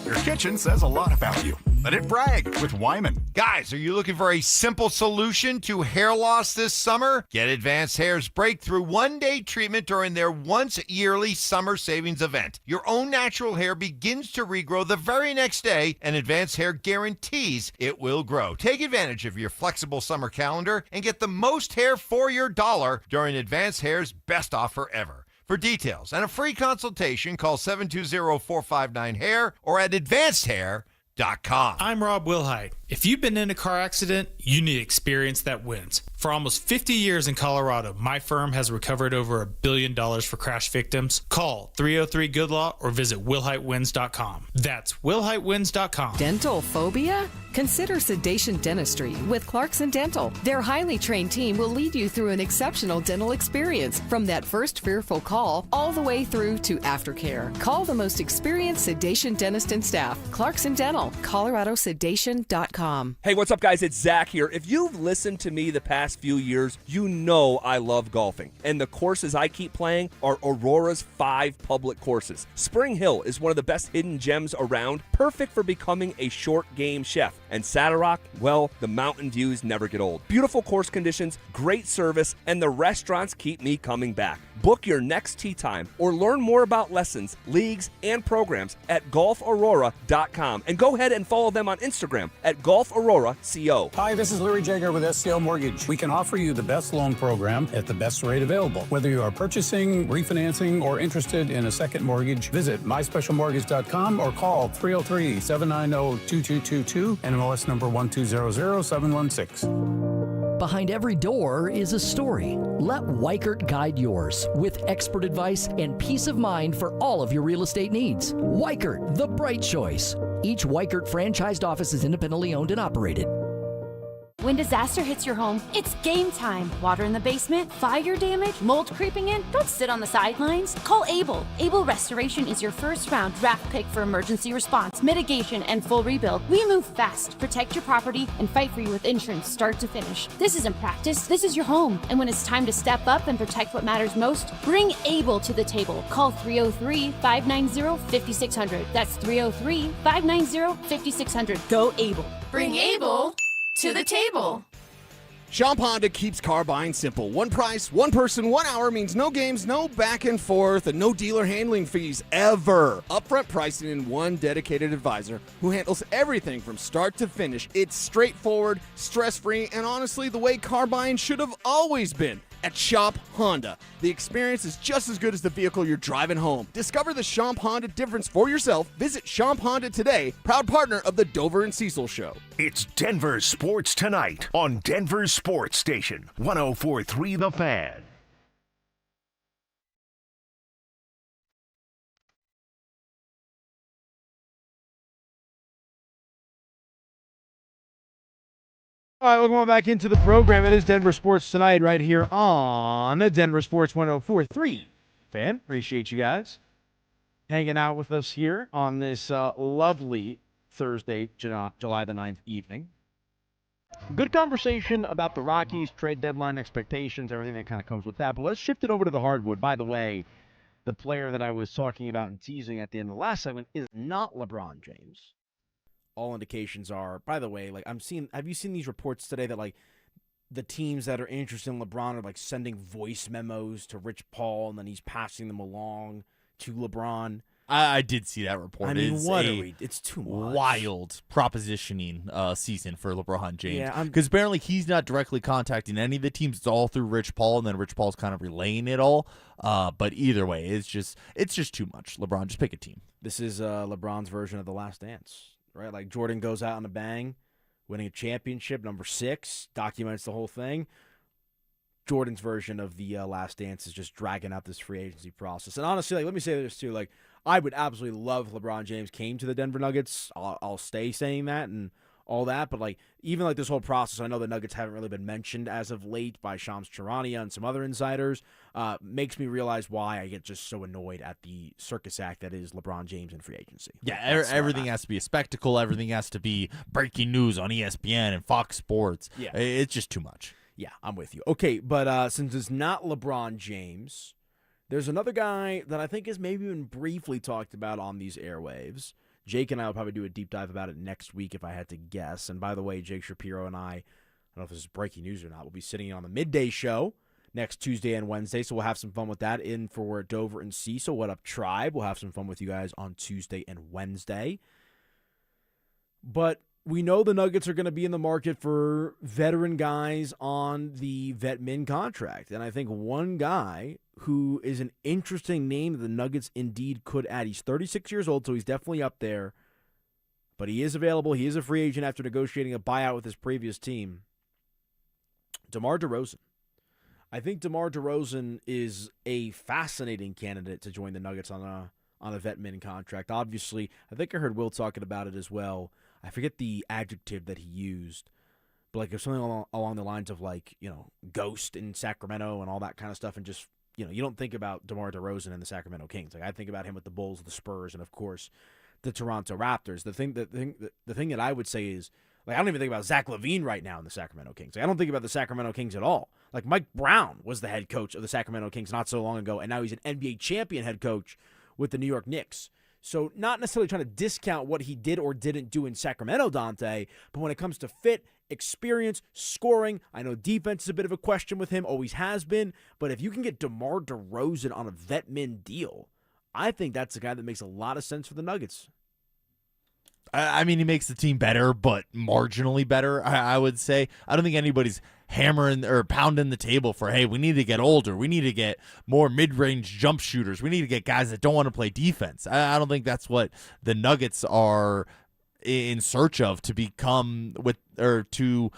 Your kitchen says a lot about you. Let it brag with Wyman. Guys, are you looking for a simple solution to hair loss this summer? Get Advanced Hair's breakthrough one-day treatment during their once-yearly summer savings event. Your own natural hair begins to regrow the very next day, and Advanced Hair guarantees it will grow. Take advantage of your flexible summer calendar and get the most hair for your dollar during Advanced Hair's best offer ever. For details and a free consultation, call 720-459-HAIR or at advancedhair.com. I'm Rob Wilhite. If you've been in a car accident, you need experience that wins. For almost 50 years in Colorado, my firm has recovered over $1 billion for crash victims. Call 303-GOOD-LAW or visit willhitewins.com. That's willhitewins.com. Dental phobia? Consider sedation dentistry with Clarkson Dental. Their highly trained team will lead you through an exceptional dental experience from that first fearful call all the way through to aftercare. Call the most experienced sedation dentist and staff, Clarkson Dental, now. ColoradoSedation.com. Hey, what's up, guys? It's Zach here. If you've listened to me the past few years, you know I love golfing. And the courses I keep playing are Aurora's 5 public courses. Spring Hill is one of the best hidden gems around, perfect for becoming a short game chef. And Saddle Rock, well, the mountain views never get old. Beautiful course conditions, great service, and the restaurants keep me coming back. Book your next tee time or learn more about lessons, leagues, and programs at golfaurora.com. And go ahead and follow them on Instagram at golfaurora.co. Hi, this is Larry Jager with SCL Mortgage. We can offer you the best loan program at the best rate available. Whether you are purchasing, refinancing, or interested in a second mortgage, visit myspecialmortgage.com or call 303-790-2222 and NMLS number 1200716. Behind every door is a story. Let Weichert guide yours with expert advice and peace of mind for all of your real estate needs. Weichert, the bright choice. Each Weichert franchised office is independently owned and operated. When disaster hits your home, it's game time. Water in the basement, fire damage, mold creeping in. Don't sit on the sidelines. Call Able. Able Restoration is your first round draft pick for emergency response, mitigation, and full rebuild. We move fast, protect your property, and fight for you with insurance start to finish. This isn't practice, this is your home. And when it's time to step up and protect what matters most, bring Able to the table. Call 303-590-5600. That's 303-590-5600. Go Able. Bring Able to the table. Champ Honda keeps car buying simple. One price, one person, 1 hour means no games, no back and forth, and no dealer handling fees ever. Upfront pricing and one dedicated advisor who handles everything from start to finish. It's straightforward, stress-free, and honestly the way car buying should have always been. At Shop Honda, the experience is just as good as the vehicle you're driving home. Discover the Champ Honda difference for yourself. Visit Champ Honda today, proud partner of the Dover and Cecil Show. It's Denver Sports Tonight on Denver Sports Station 104.3 The Fan. All right, welcome back into the program. It is Denver Sports Tonight right here on Denver Sports 104.3. Fan, appreciate you guys hanging out with us here on this lovely Thursday, July the 9th evening. Good conversation about the Rockies, trade deadline expectations, everything that kind of comes with that. But let's shift it over to the hardwood. By the way, the player that I was talking about and teasing at the end of the last segment is not LeBron James. All indications are, by the way, like have you seen these reports today that like the teams that are interested in LeBron are like sending voice memos to Rich Paul and then he's passing them along to LeBron? I did see that report. I mean, it's too much. Wild propositioning season for LeBron James. Yeah, because apparently he's not directly contacting any of the teams. It's all through Rich Paul, and then Rich Paul's kind of relaying it all. But either way, it's just too much. LeBron, just pick a team. This is LeBron's version of The Last Dance. Right, like Jordan goes out on a bang, winning a championship, number 6, documents the whole thing. Jordan's version of the Last Dance is just dragging out this free agency process. And honestly, like, let me say this too, like I would absolutely love if LeBron James came to the Denver Nuggets. I'll stay saying that and all that, but like even like this whole process, I know the Nuggets haven't really been mentioned as of late by Shams Charania and some other insiders. Makes me realize why I get just so annoyed at the circus act that is LeBron James in free agency. Yeah, everything has to be a spectacle. Everything has to be breaking news on ESPN and Fox Sports. Yeah, it's just too much. Yeah, I'm with you. Okay, but since it's not LeBron James, there's another guy that I think has maybe been briefly talked about on these airwaves. Jake and I will probably do a deep dive about it next week if I had to guess. And by the way, Jake Shapiro and I don't know if this is breaking news or not, we'll be sitting on the midday show next Tuesday and Wednesday, so we'll have some fun with that in for Dover and Cecil. What Up Tribe? We'll have some fun with you guys on Tuesday and Wednesday. But we know the Nuggets are going to be in the market for veteran guys on the vet min contract. And I think one guy who is an interesting name that the Nuggets indeed could add. He's 36 years old, so he's definitely up there. But he is available. He is a free agent after negotiating a buyout with his previous team. DeMar DeRozan. I think DeMar DeRozan is a fascinating candidate to join the Nuggets on a vet min contract. Obviously, I think I heard Will talking about it as well. I forget the adjective that he used, but like if something along the lines of like, ghost in Sacramento and all that kind of stuff, and just, you don't think about DeMar DeRozan and the Sacramento Kings. Like I think about him with the Bulls, the Spurs, and of course the Toronto Raptors. The thing that I would say is, like, I don't even think about Zach LaVine right now in the Sacramento Kings. Like, I don't think about the Sacramento Kings at all. Like, Mike Brown was the head coach of the Sacramento Kings not so long ago, and now he's an NBA champion head coach with the New York Knicks. So not necessarily trying to discount what he did or didn't do in Sacramento, Dante, but when it comes to fit, experience, scoring, I know defense is a bit of a question with him, always has been, but if you can get DeMar DeRozan on a vet min deal, I think that's a guy that makes a lot of sense for the Nuggets. I mean, he makes the team better, but marginally better, I would say. I don't think anybody's hammering or pounding the table for, hey, we need to get older. We need to get more mid-range jump shooters. We need to get guys that don't want to play defense. I don't think that's what the Nuggets are in search of to become with or to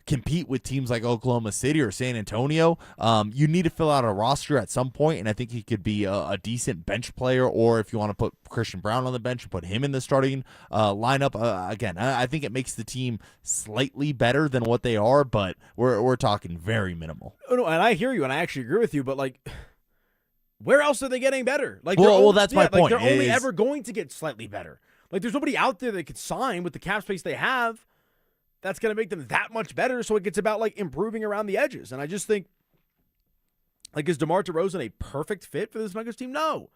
compete with teams like Oklahoma City or San Antonio. You need to fill out a roster at some point, and I think he could be a decent bench player, or if you want to put Christian Brown on the bench and put him in the starting lineup. Again, I think it makes the team slightly better than what they are, but we're talking very minimal. Oh, no, and I hear you, and I actually agree with you, but, like, where else are they getting better? Like, well, that's my point. They're only ever going to get slightly better. Like, there's nobody out there that could sign with the cap space they have that's going to make them that much better, so it gets about, like, improving around the edges. And I just think, like, is DeMar DeRozan a perfect fit for this Nuggets team? No.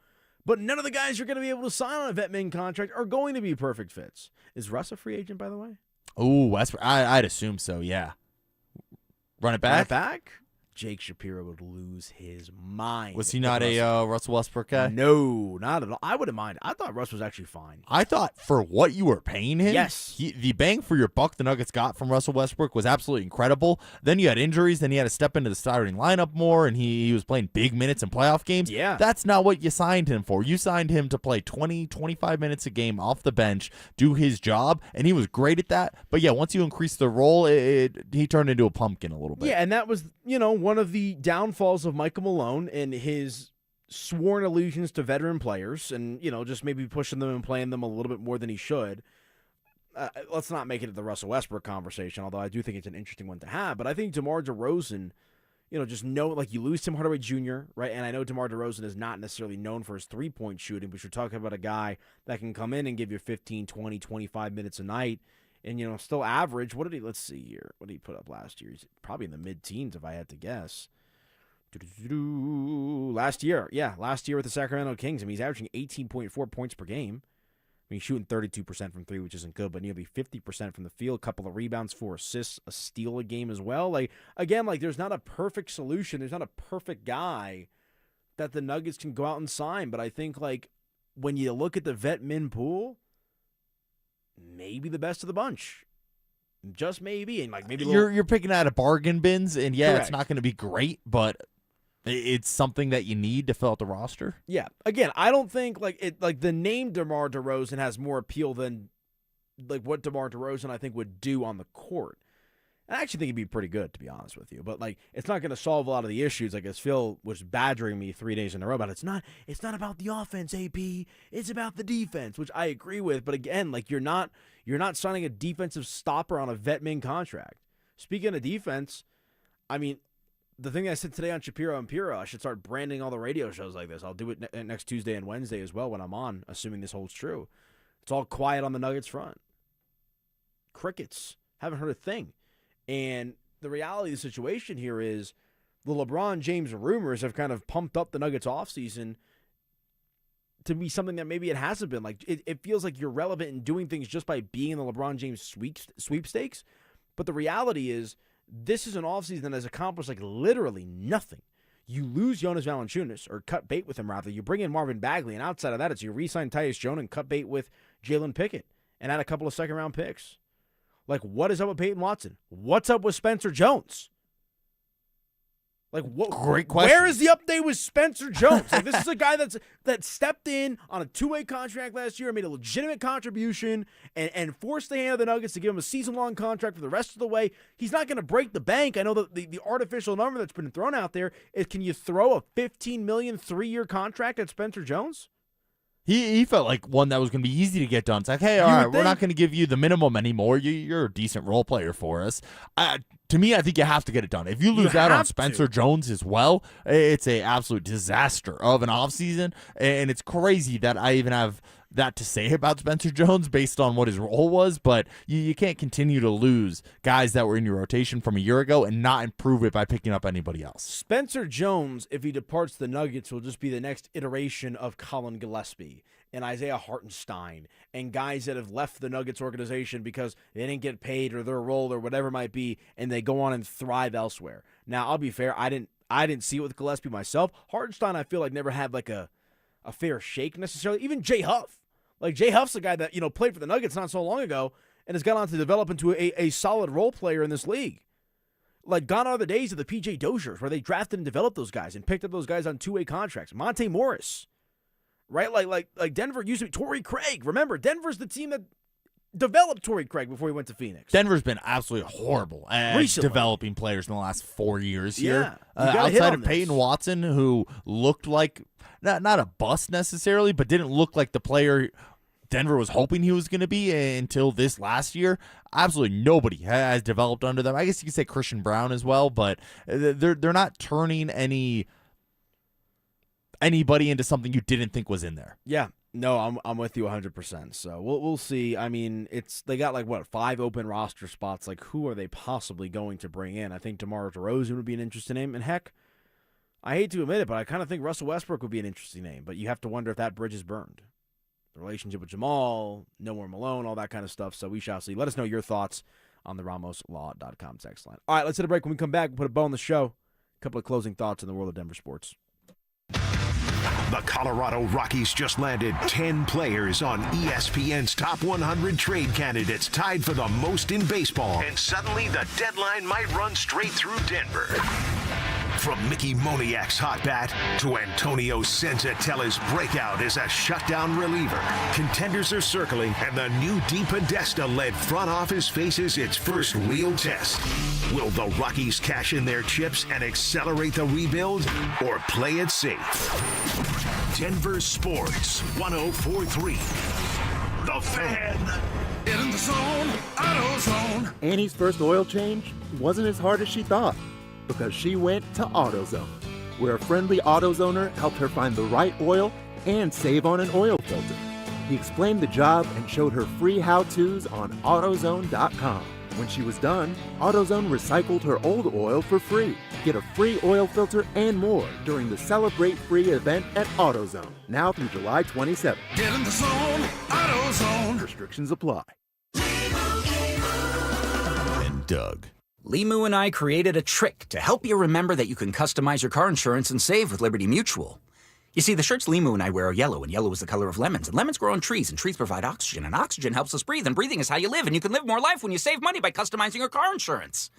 But none of the guys you're going to be able to sign on a vet min contract are going to be perfect fits. Is Russ a free agent, by the way? Oh, I'd assume so, yeah. Run it back? Jake Shapiro would lose his mind. Was he not a Russell Westbrook guy? No, not at all. I wouldn't mind. I thought Russ was actually fine. I thought for what you were paying him, yes, the bang for your buck the Nuggets got from Russell Westbrook was absolutely incredible. Then you had injuries. Then he had to step into the starting lineup more, and he was playing big minutes in playoff games. Yeah. That's not what you signed him for. You signed him to play 20, 25 minutes a game off the bench, do his job, and he was great at that. But, yeah, once you increase the role, he turned into a pumpkin a little bit. Yeah, and that was, one of the downfalls of Michael Malone and his sworn allegiance to veteran players and, just maybe pushing them and playing them a little bit more than he should. Let's not make it the Russell Westbrook conversation, although I do think it's an interesting one to have. But I think DeMar DeRozan, you lose Tim Hardaway Jr., right? And I know DeMar DeRozan is not necessarily known for his three-point shooting, but you're talking about a guy that can come in and give you 15, 20, 25 minutes a night and, still average. Let's see here. What did he put up last year? He's probably in the mid-teens if I had to guess. Last year with the Sacramento Kings, he's averaging 18.4 points per game. He's shooting 32% from three, which isn't good, but nearly 50% from the field, a couple of rebounds, 4 assists, a steal a game as well. There's not a perfect solution. There's not a perfect guy that the Nuggets can go out and sign, but I think, when you look at the vet min pool, maybe the best of the bunch. Just maybe. And, maybe you're picking out of bargain bins, and, yeah, Correct. It's not going to be great, but it's something that you need to fill out the roster. Yeah. Again, I don't think the name DeMar DeRozan has more appeal than what DeMar DeRozan I think would do on the court. And I actually think he'd be pretty good, to be honest with you. But it's not going to solve a lot of the issues. As Phil was badgering me 3 days in a row about, it's not about the offense, AP. It's about the defense, which I agree with. But again, you're not signing a defensive stopper on a vet min contract. Speaking of defense, the thing I said today on Shapiro and Piro, I should start branding all the radio shows like this. I'll do it next Tuesday and Wednesday as well when I'm on, assuming this holds true. It's all quiet on the Nuggets front. Crickets. Haven't heard a thing. And the reality of the situation here is the LeBron James rumors have kind of pumped up the Nuggets offseason to be something that maybe it hasn't been. It feels like you're relevant in doing things just by being in the LeBron James sweepstakes. But the reality is, this is an offseason that has accomplished literally nothing. You lose Jonas Valanciunas, or cut bait with him rather. You bring in Marvin Bagley, and outside of that, it's you re-sign Tyus Jones and cut bait with Jalen Pickett and add a couple of second-round picks. What is up with Peyton Watson? What's up with Spencer Jones? Great question. Where is the update with Spencer Jones? This is a guy that stepped in on a two-way contract last year and made a legitimate contribution and forced the hand of the Nuggets to give him a season-long contract for the rest of the way. He's not going to break the bank. I know that the artificial number that's been thrown out there is, can you throw a $15 million 3-year contract at Spencer Jones? He felt like one that was going to be easy to get done. It's hey, all right, we're not going to give you the minimum anymore. You're a decent role player for us. to me, I think you have to get it done. If you lose out on Spencer Jones as well, it's a absolute disaster of an offseason, and it's crazy that I even have that to say about Spencer Jones based on what his role was, but you can't continue to lose guys that were in your rotation from a year ago and not improve it by picking up anybody else. Spencer Jones, if he departs the Nuggets, will just be the next iteration of Colin Gillespie and Isaiah Hartenstein and guys that have left the Nuggets organization because they didn't get paid or their role or whatever it might be, and they go on and thrive elsewhere. Now, I'll be fair, I didn't see it with Gillespie myself. Hartenstein, I feel like, never had like a fair shake necessarily. Even Jay Huff. Like, Jay Huff's a guy that, played for the Nuggets not so long ago and has gone on to develop into a solid role player in this league. Like, gone are the days of the P.J. Doziers where they drafted and developed those guys and picked up those guys on two-way contracts. Monte Morris, right? Like Denver used to be Torrey Craig. Remember, Denver's the team that developed Torrey Craig before he went to Phoenix. Denver's been absolutely horrible at developing players in the last 4 years here. Yeah, outside of Peyton Watson, who looked like not a bust necessarily, but didn't look like the player Denver was hoping he was going to be until this last year. Absolutely nobody has developed under them. I guess you could say Christian Brown as well, but they're not turning anybody into something you didn't think was in there. Yeah. No, I'm with you 100%. So we'll see. I mean, they got 5 open roster spots. Like, who are they possibly going to bring in? I think DeMar DeRozan would be an interesting name, and heck, I hate to admit it, but I kind of think Russell Westbrook would be an interesting name. But you have to wonder if that bridge is burned. The relationship with Jamal, no more Malone, all that kind of stuff. So we shall see. Let us know your thoughts on the RamosLaw.com text line. All right, let's hit a break. When we come back, we'll put a bow on the show. A couple of closing thoughts in the world of Denver sports. The Colorado Rockies just landed 10 players on ESPN's top 100 trade candidates, tied for the most in baseball. And suddenly the deadline might run straight through Denver. From Mickey Moniak's hot bat to Antonio Senzatella's breakout as a shutdown reliever, contenders are circling, and the new DePodesta-led front office faces its first real test. Will the Rockies cash in their chips and accelerate the rebuild, or play it safe? Denver Sports 104.3. The Fan. In the zone, AutoZone. Annie's first oil change wasn't as hard as she thought, because she went to AutoZone, where a friendly AutoZoner helped her find the right oil and save on an oil filter. He explained the job and showed her free how-tos on AutoZone.com. When she was done, AutoZone recycled her old oil for free. Get a free oil filter and more during the Celebrate Free event at AutoZone, now through July 27th. Get in the zone, AutoZone. Restrictions apply. And Doug. Limu and I created a trick to help you remember that you can customize your car insurance and save with Liberty Mutual. You see, the shirts Limu and I wear are yellow, and yellow is the color of lemons. And lemons grow on trees, and trees provide oxygen. And oxygen helps us breathe, and breathing is how you live. And you can live more life when you save money by customizing your car insurance.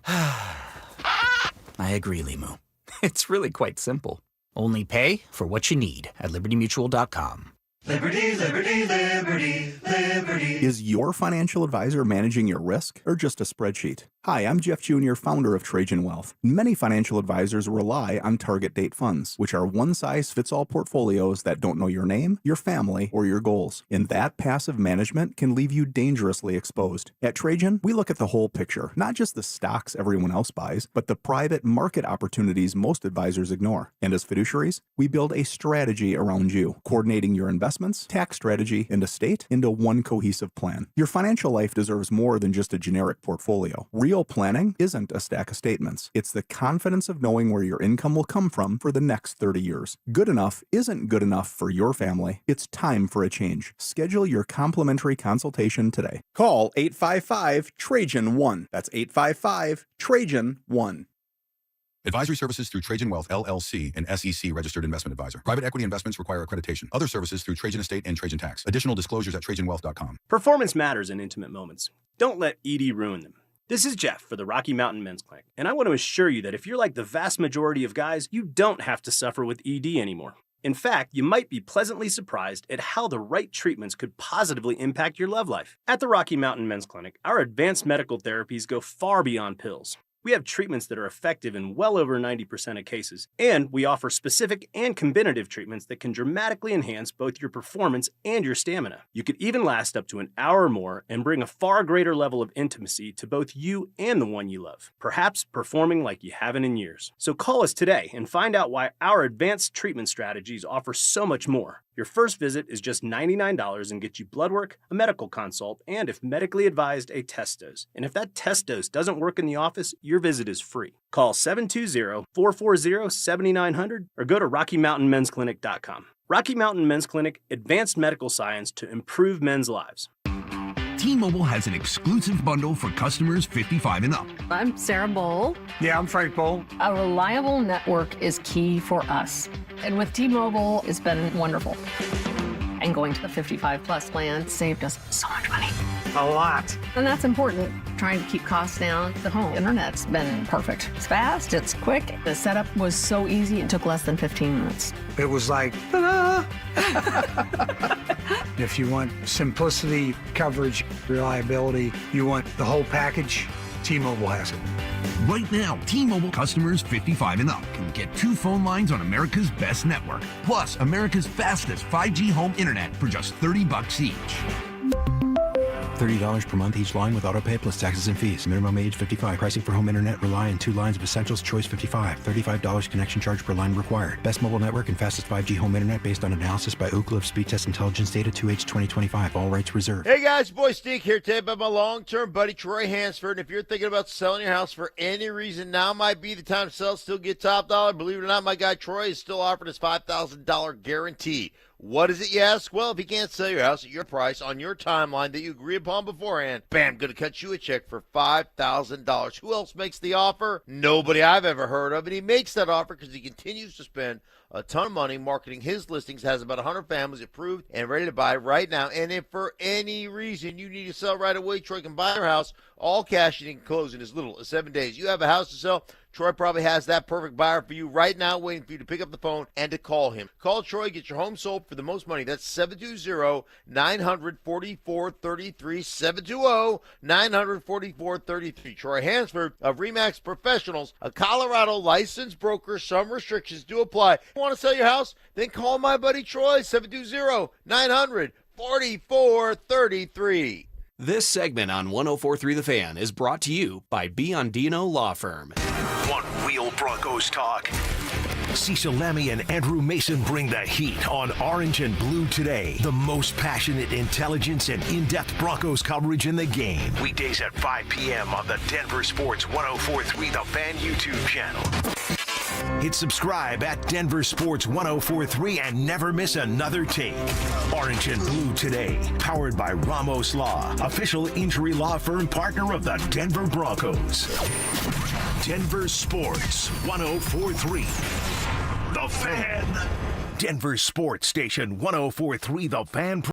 I agree, Limu. It's really quite simple. Only pay for what you need at LibertyMutual.com. Liberty, liberty, liberty, liberty. Is your financial advisor managing your risk or just a spreadsheet? Hi, I'm Jeff Jr., founder of Trajan Wealth. Many financial advisors rely on target date funds, which are one-size-fits-all portfolios that don't know your name, your family, or your goals. And that passive management can leave you dangerously exposed. At Trajan, we look at the whole picture, not just the stocks everyone else buys, but the private market opportunities most advisors ignore. And as fiduciaries, we build a strategy around you, coordinating your investments, tax strategy, and estate into one cohesive plan. Your financial life deserves more than just a generic portfolio. Real planning isn't a stack of statements. It's the confidence of knowing where your income will come from for the next 30 years. Good enough isn't good enough for your family. It's time for a change. Schedule your complimentary consultation today. Call 855-TRAJAN-1. That's 855-TRAJAN-1. Advisory services through Trajan Wealth, LLC, an SEC registered investment advisor. Private equity investments require accreditation. Other services through Trajan Estate and Trajan Tax. Additional disclosures at TrajanWealth.com. Performance matters in intimate moments. Don't let ED ruin them. This is Jeff for the Rocky Mountain Men's Clinic, and I want to assure you that if you're like the vast majority of guys, you don't have to suffer with ED anymore. In fact, you might be pleasantly surprised at how the right treatments could positively impact your love life. At the Rocky Mountain Men's Clinic, our advanced medical therapies go far beyond pills. We have treatments that are effective in well over 90% of cases, and we offer specific and combinative treatments that can dramatically enhance both your performance and your stamina. You could even last up to an hour or more and bring a far greater level of intimacy to both you and the one you love, perhaps performing like you haven't in years. So call us today and find out why our advanced treatment strategies offer so much more. Your first visit is just $99 and gets you blood work, a medical consult, and if medically advised, a test dose. And if that test dose doesn't work in the office, your visit is free. Call 720-440-7900 or go to RockyMountainMen'sClinic.com. Rocky Mountain Men's Clinic, advanced medical science to improve men's lives. T-Mobile has an exclusive bundle for customers 55 and up. I'm Sarah Bowl. Yeah, I'm Frank Bowl. A reliable network is key for us. And with T-Mobile, it's been wonderful. And going to the 55 plus plan saved us so much money. A lot. And that's important. Trying to keep costs down. The home internet's been perfect. It's fast, it's quick. The setup was so easy, it took less than 15 minutes. It was like, ta-da! If you want simplicity, coverage, reliability, you want the whole package, T-Mobile has it. Right now, T-Mobile customers 55 and up can get 2 phone lines on America's best network, plus America's fastest 5G home internet for just $30 each. $30 per month each line with autopay plus taxes and fees. Minimum age 55. Pricing for home internet rely on 2 lines of essentials. Choice 55. $35 connection charge per line required. Best mobile network and fastest 5G home internet based on analysis by Ookla of Speed Test Intelligence Data 2H 2025. All rights reserved. Hey guys, boy Steve here today about my long-term buddy Troy Hansford. And if you're thinking about selling your house for any reason, now might be the time to sell. Still get top dollar. Believe it or not, my guy Troy is still offering his $5,000 guarantee. What is it, you ask? Well, if you can't sell your house at your price on your timeline that you agree upon beforehand, bam, going to cut you a check for $5,000. Who else makes the offer? Nobody I've ever heard of. And he makes that offer because he continues to spend a ton of money marketing his listings, has about 100 families approved and ready to buy right now. And if for any reason you need to sell right away, Troy can buy your house, all cash, and he can close in as little as 7 days. You have a house to sell, Troy probably has that perfect buyer for you right now, waiting for you to pick up the phone and to call him. Call Troy, get your home sold for the most money. That's 720-900-4433, 720-900-4433. Troy Hansford of RE/MAX Professionals, a Colorado licensed broker. Some restrictions do apply. Want to sell your house? Then call my buddy Troy, 720-900-4433. This segment on 104.3 The Fan is brought to you by Biondino Law Firm. One Wheel Broncos talk. Cecil Lammy and Andrew Mason bring the heat on Orange and Blue today. The most passionate intelligence and in-depth Broncos coverage in the game. Weekdays at 5 p.m. on the Denver Sports 104.3 The Fan YouTube channel. Hit subscribe at Denver Sports 104.3 and never miss another take. Orange and Blue today, powered by Ramos Law, official injury law firm partner of the Denver Broncos. Denver Sports 104.3 The Fan. Denver Sports Station 104.3 The Fan.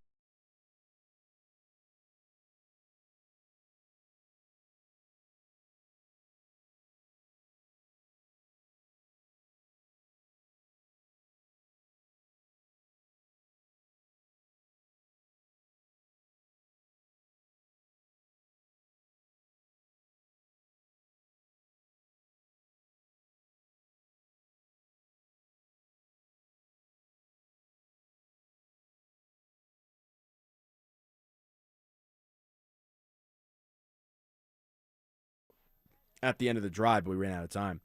At the end of the drive, but we ran out of time.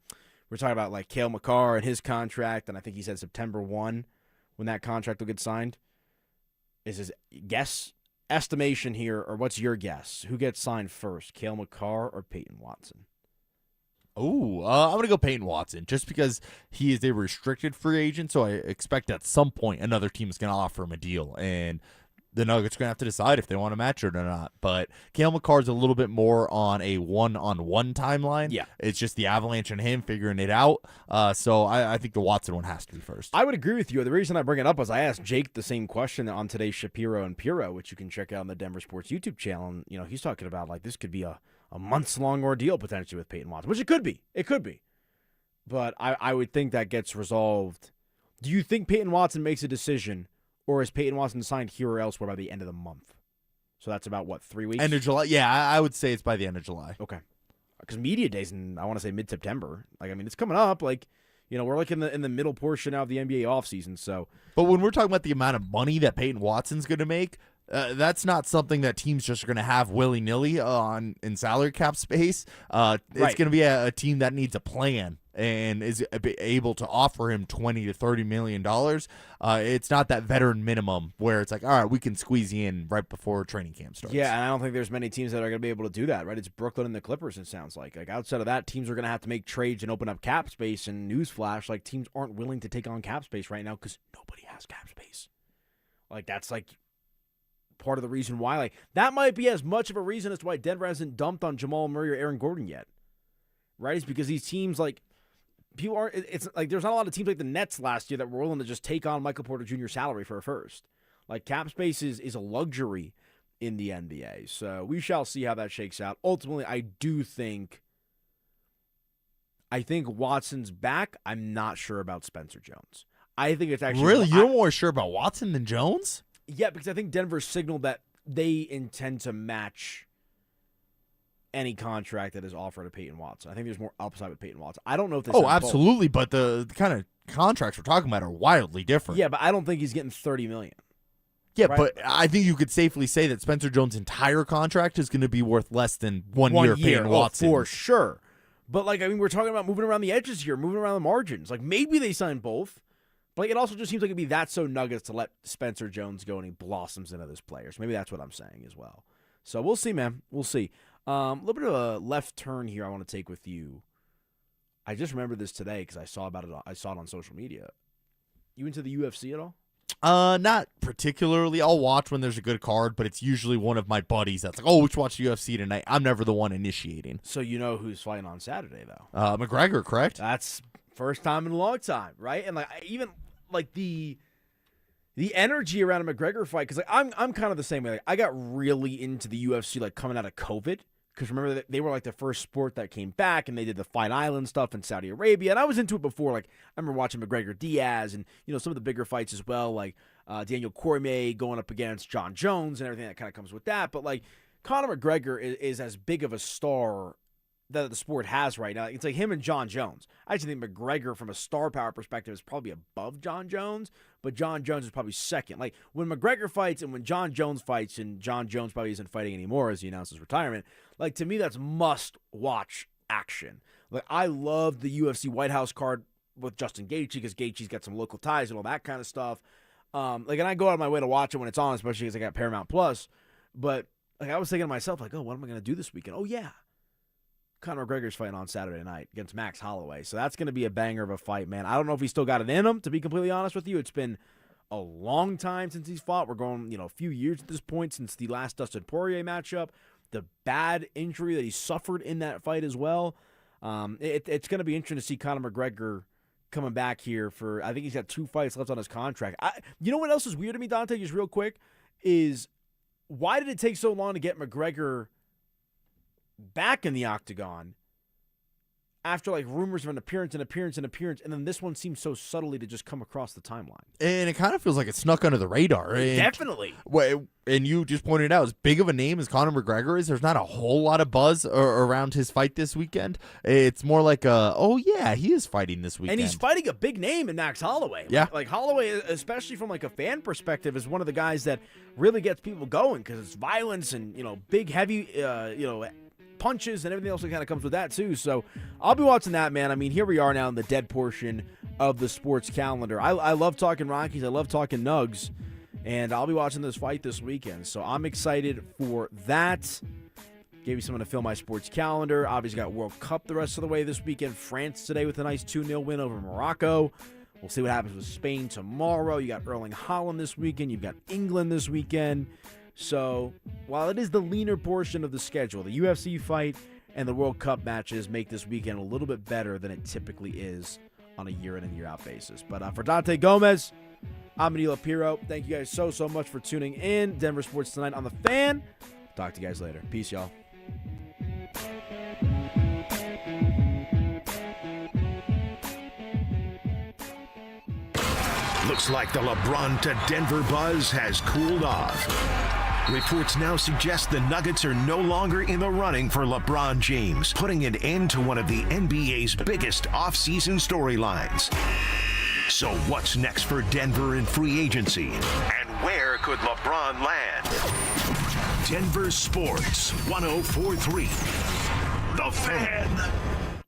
We're talking about like Cale Makar and his contract, and I think he said September 1 when that contract will get signed. Is his guess estimation here, or what's your guess? Who gets signed first, Cale Makar or Peyton Watson? Oh, I'm going to go Peyton Watson just because he is a restricted free agent, so I expect at some point another team is going to offer him a deal, and the Nuggets are going to have to decide if they want to match it or not. But Cale Makar's a little bit more on a one-on-one timeline. Yeah. It's just the Avalanche and him figuring it out. So I think the Watson one has to be first. I would agree with you. The reason I bring it up is I asked Jake the same question on today's Shapiro and Piro, which you can check out on the Denver Sports YouTube channel. And, you know, he's talking about, like, this could be a months-long ordeal potentially with Peyton Watson, which it could be. It could be. But I would think that gets resolved. Do you think Peyton Watson makes a decision, or is Peyton Watson signed here or elsewhere by the end of the month? So that's about, what, 3 weeks? End of July? Yeah, I would say it's by the end of July. Okay. because media days in, I want to say, mid-September. Like, I mean, it's coming up. Like, you know, we're like in the middle portion now of the NBA offseason. So, but when we're talking about the amount of money that Payton Watson's going to make, that's not something that teams just are going to have willy-nilly in salary cap space. It's going to be a team that needs a plan and is able to offer him $20 to $30 million. It's not that veteran minimum where it's like, all right, we can squeeze you in right before training camp starts. Yeah, and I don't think there's many teams that are going to be able to do that, right? It's Brooklyn and the Clippers, it sounds like. Like, outside of that, teams are going to have to make trades and open up cap space, and newsflash, like, teams aren't willing to take on cap space right now because nobody has cap space. Like, that's, like, part of the reason why. Like, that might be as much of a reason as to why Denver hasn't dumped on Jamal Murray or Aaron Gordon yet, right? It's because these teams, like, people aren't. It's like there's not a lot of teams like the Nets last year that were willing to just take on Michael Porter Jr.'s salary for a first. Like, cap space is a luxury in the NBA. So we shall see how that shakes out. Ultimately, I think Watson's back. I'm not sure about Spencer Jones. I think it's actually really you're more sure about Watson than Jones. Yeah, because I think Denver signaled that they intend to match any contract that is offered to Payton Watson. I think there's more upside with Payton Watson. I don't know if this. Oh, absolutely, but the kind of contracts we're talking about are wildly different. Yeah, but I don't think he's getting $30 million. Yeah, right? But I think you could safely say that Spencer Jones' entire contract is going to be worth less than one year of Payton Watson. For sure. But, like, I mean, we're talking about moving around the edges here, moving around the margins. Like, maybe they sign both. But, like, it also just seems like it'd be that so Nuggets to let Spencer Jones go and he blossoms into this player. So maybe that's what I'm saying as well. So we'll see, man. We'll see. A little bit of a left turn here I want to take with you. I just remembered this today because I saw about it. I saw it on social media. You into the UFC at all? Not particularly. I'll watch when there's a good card, but it's usually one of my buddies that's like, oh, we should watch the UFC tonight. I'm never the one initiating. So you know who's fighting on Saturday, though? McGregor, correct? That's first time in a long time, right? And like even like the energy around a McGregor fight, because like I'm kind of the same way. Like, I got really into the UFC like coming out of COVID. Because remember, they were like the first sport that came back, and they did the Fight Island stuff in Saudi Arabia. And I was into it before. Like, I remember watching McGregor Diaz and, you know, some of the bigger fights as well, like Daniel Cormier going up against John Jones and everything that kind of comes with that. But, like, Conor McGregor is as big of a star that the sport has right now. It's like him and John Jones. I actually think McGregor, from a star power perspective, is probably above John Jones, but John Jones is probably second. Like, when McGregor fights and when John Jones fights, and John Jones probably isn't fighting anymore as he announced his retirement, like, to me, that's must-watch action. Like, I love the UFC White House card with Justin Gaethje because Gaethje's got some local ties and all that kind of stuff. Like, and I go out of my way to watch it when it's on, especially because I got Paramount Plus. But, like, I was thinking to myself, like, oh, what am I going to do this weekend? Oh, yeah. Conor McGregor's fighting on Saturday night against Max Holloway. So that's going to be a banger of a fight, man. I don't know if he's still got it in him, to be completely honest with you. It's been a long time since he's fought. We're going, you know, a few years at this point since the last Dustin Poirier matchup. The bad injury that he suffered in that fight as well. It's going to be interesting to see Conor McGregor coming back here for, I think he's got 2 fights left on his contract. You know what else is weird to me, Dante, just real quick, is why did it take so long to get McGregor back in the octagon after like rumors of an appearance, and then this one seems so subtly to just come across the timeline. And it kind of feels like it snuck under the radar. Definitely. And you just pointed out, as big of a name as Conor McGregor is, there's not a whole lot of buzz around his fight this weekend. It's more like oh yeah, he is fighting this weekend. And he's fighting a big name in Max Holloway. Yeah. Like Holloway, especially from like a fan perspective, is one of the guys that really gets people going because it's violence and, you know, big, heavy, punches and everything else that kind of comes with that too. So I'll be watching that, man. I mean, here we are now in the dead portion of the sports calendar. I love talking Rockies. I love talking Nugs, and I'll be watching this fight this weekend. So I'm excited for that. Gave you someone to fill my sports calendar. Obviously got World Cup the rest of the way this weekend. France today with a nice 2-0 win over Morocco. We'll see what happens with Spain tomorrow. You got Erling Haaland this weekend. You've got England this weekend. So, while it is the leaner portion of the schedule, the UFC fight and the World Cup matches make this weekend a little bit better than it typically is on a year-in and year-out basis. But for Dante Gomez, I'm Manilo Piro. Thank you guys so much for tuning in. Denver Sports Tonight on The Fan. Talk to you guys later. Peace, y'all. Looks like the LeBron to Denver buzz has cooled off. Reports now suggest the Nuggets are no longer in the running for LeBron James, putting an end to one of the NBA's biggest offseason storylines. So what's next for Denver in free agency? And where could LeBron land? Denver Sports 104.3. The Fan.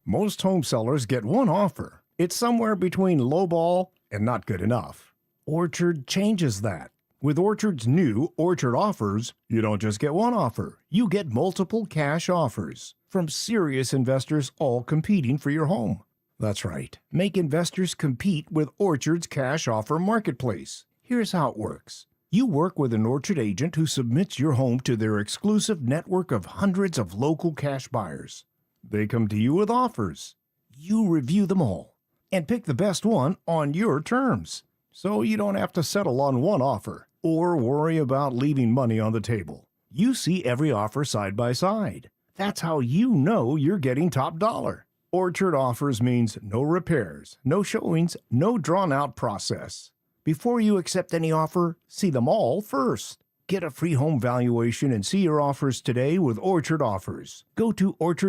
Most home sellers get one offer. It's somewhere between lowball and not good enough. Orchard changes that. With Orchard's new Orchard Offers, you don't just get one offer. You get multiple cash offers from serious investors all competing for your home. That's right. Make investors compete with Orchard's cash offer marketplace. Here's how it works. You work with an Orchard agent who submits your home to their exclusive network of hundreds of local cash buyers. They come to you with offers. You review them all and pick the best one on your terms. So you don't have to settle on one offer or worry about leaving money on the table. You see every offer side by side. That's how you know you're getting top dollar. Orchard Offers means no repairs, no showings, no drawn-out process. Before you accept any offer, see them all first. Get a free home valuation and see your offers today with Orchard Offers. Go to Orchard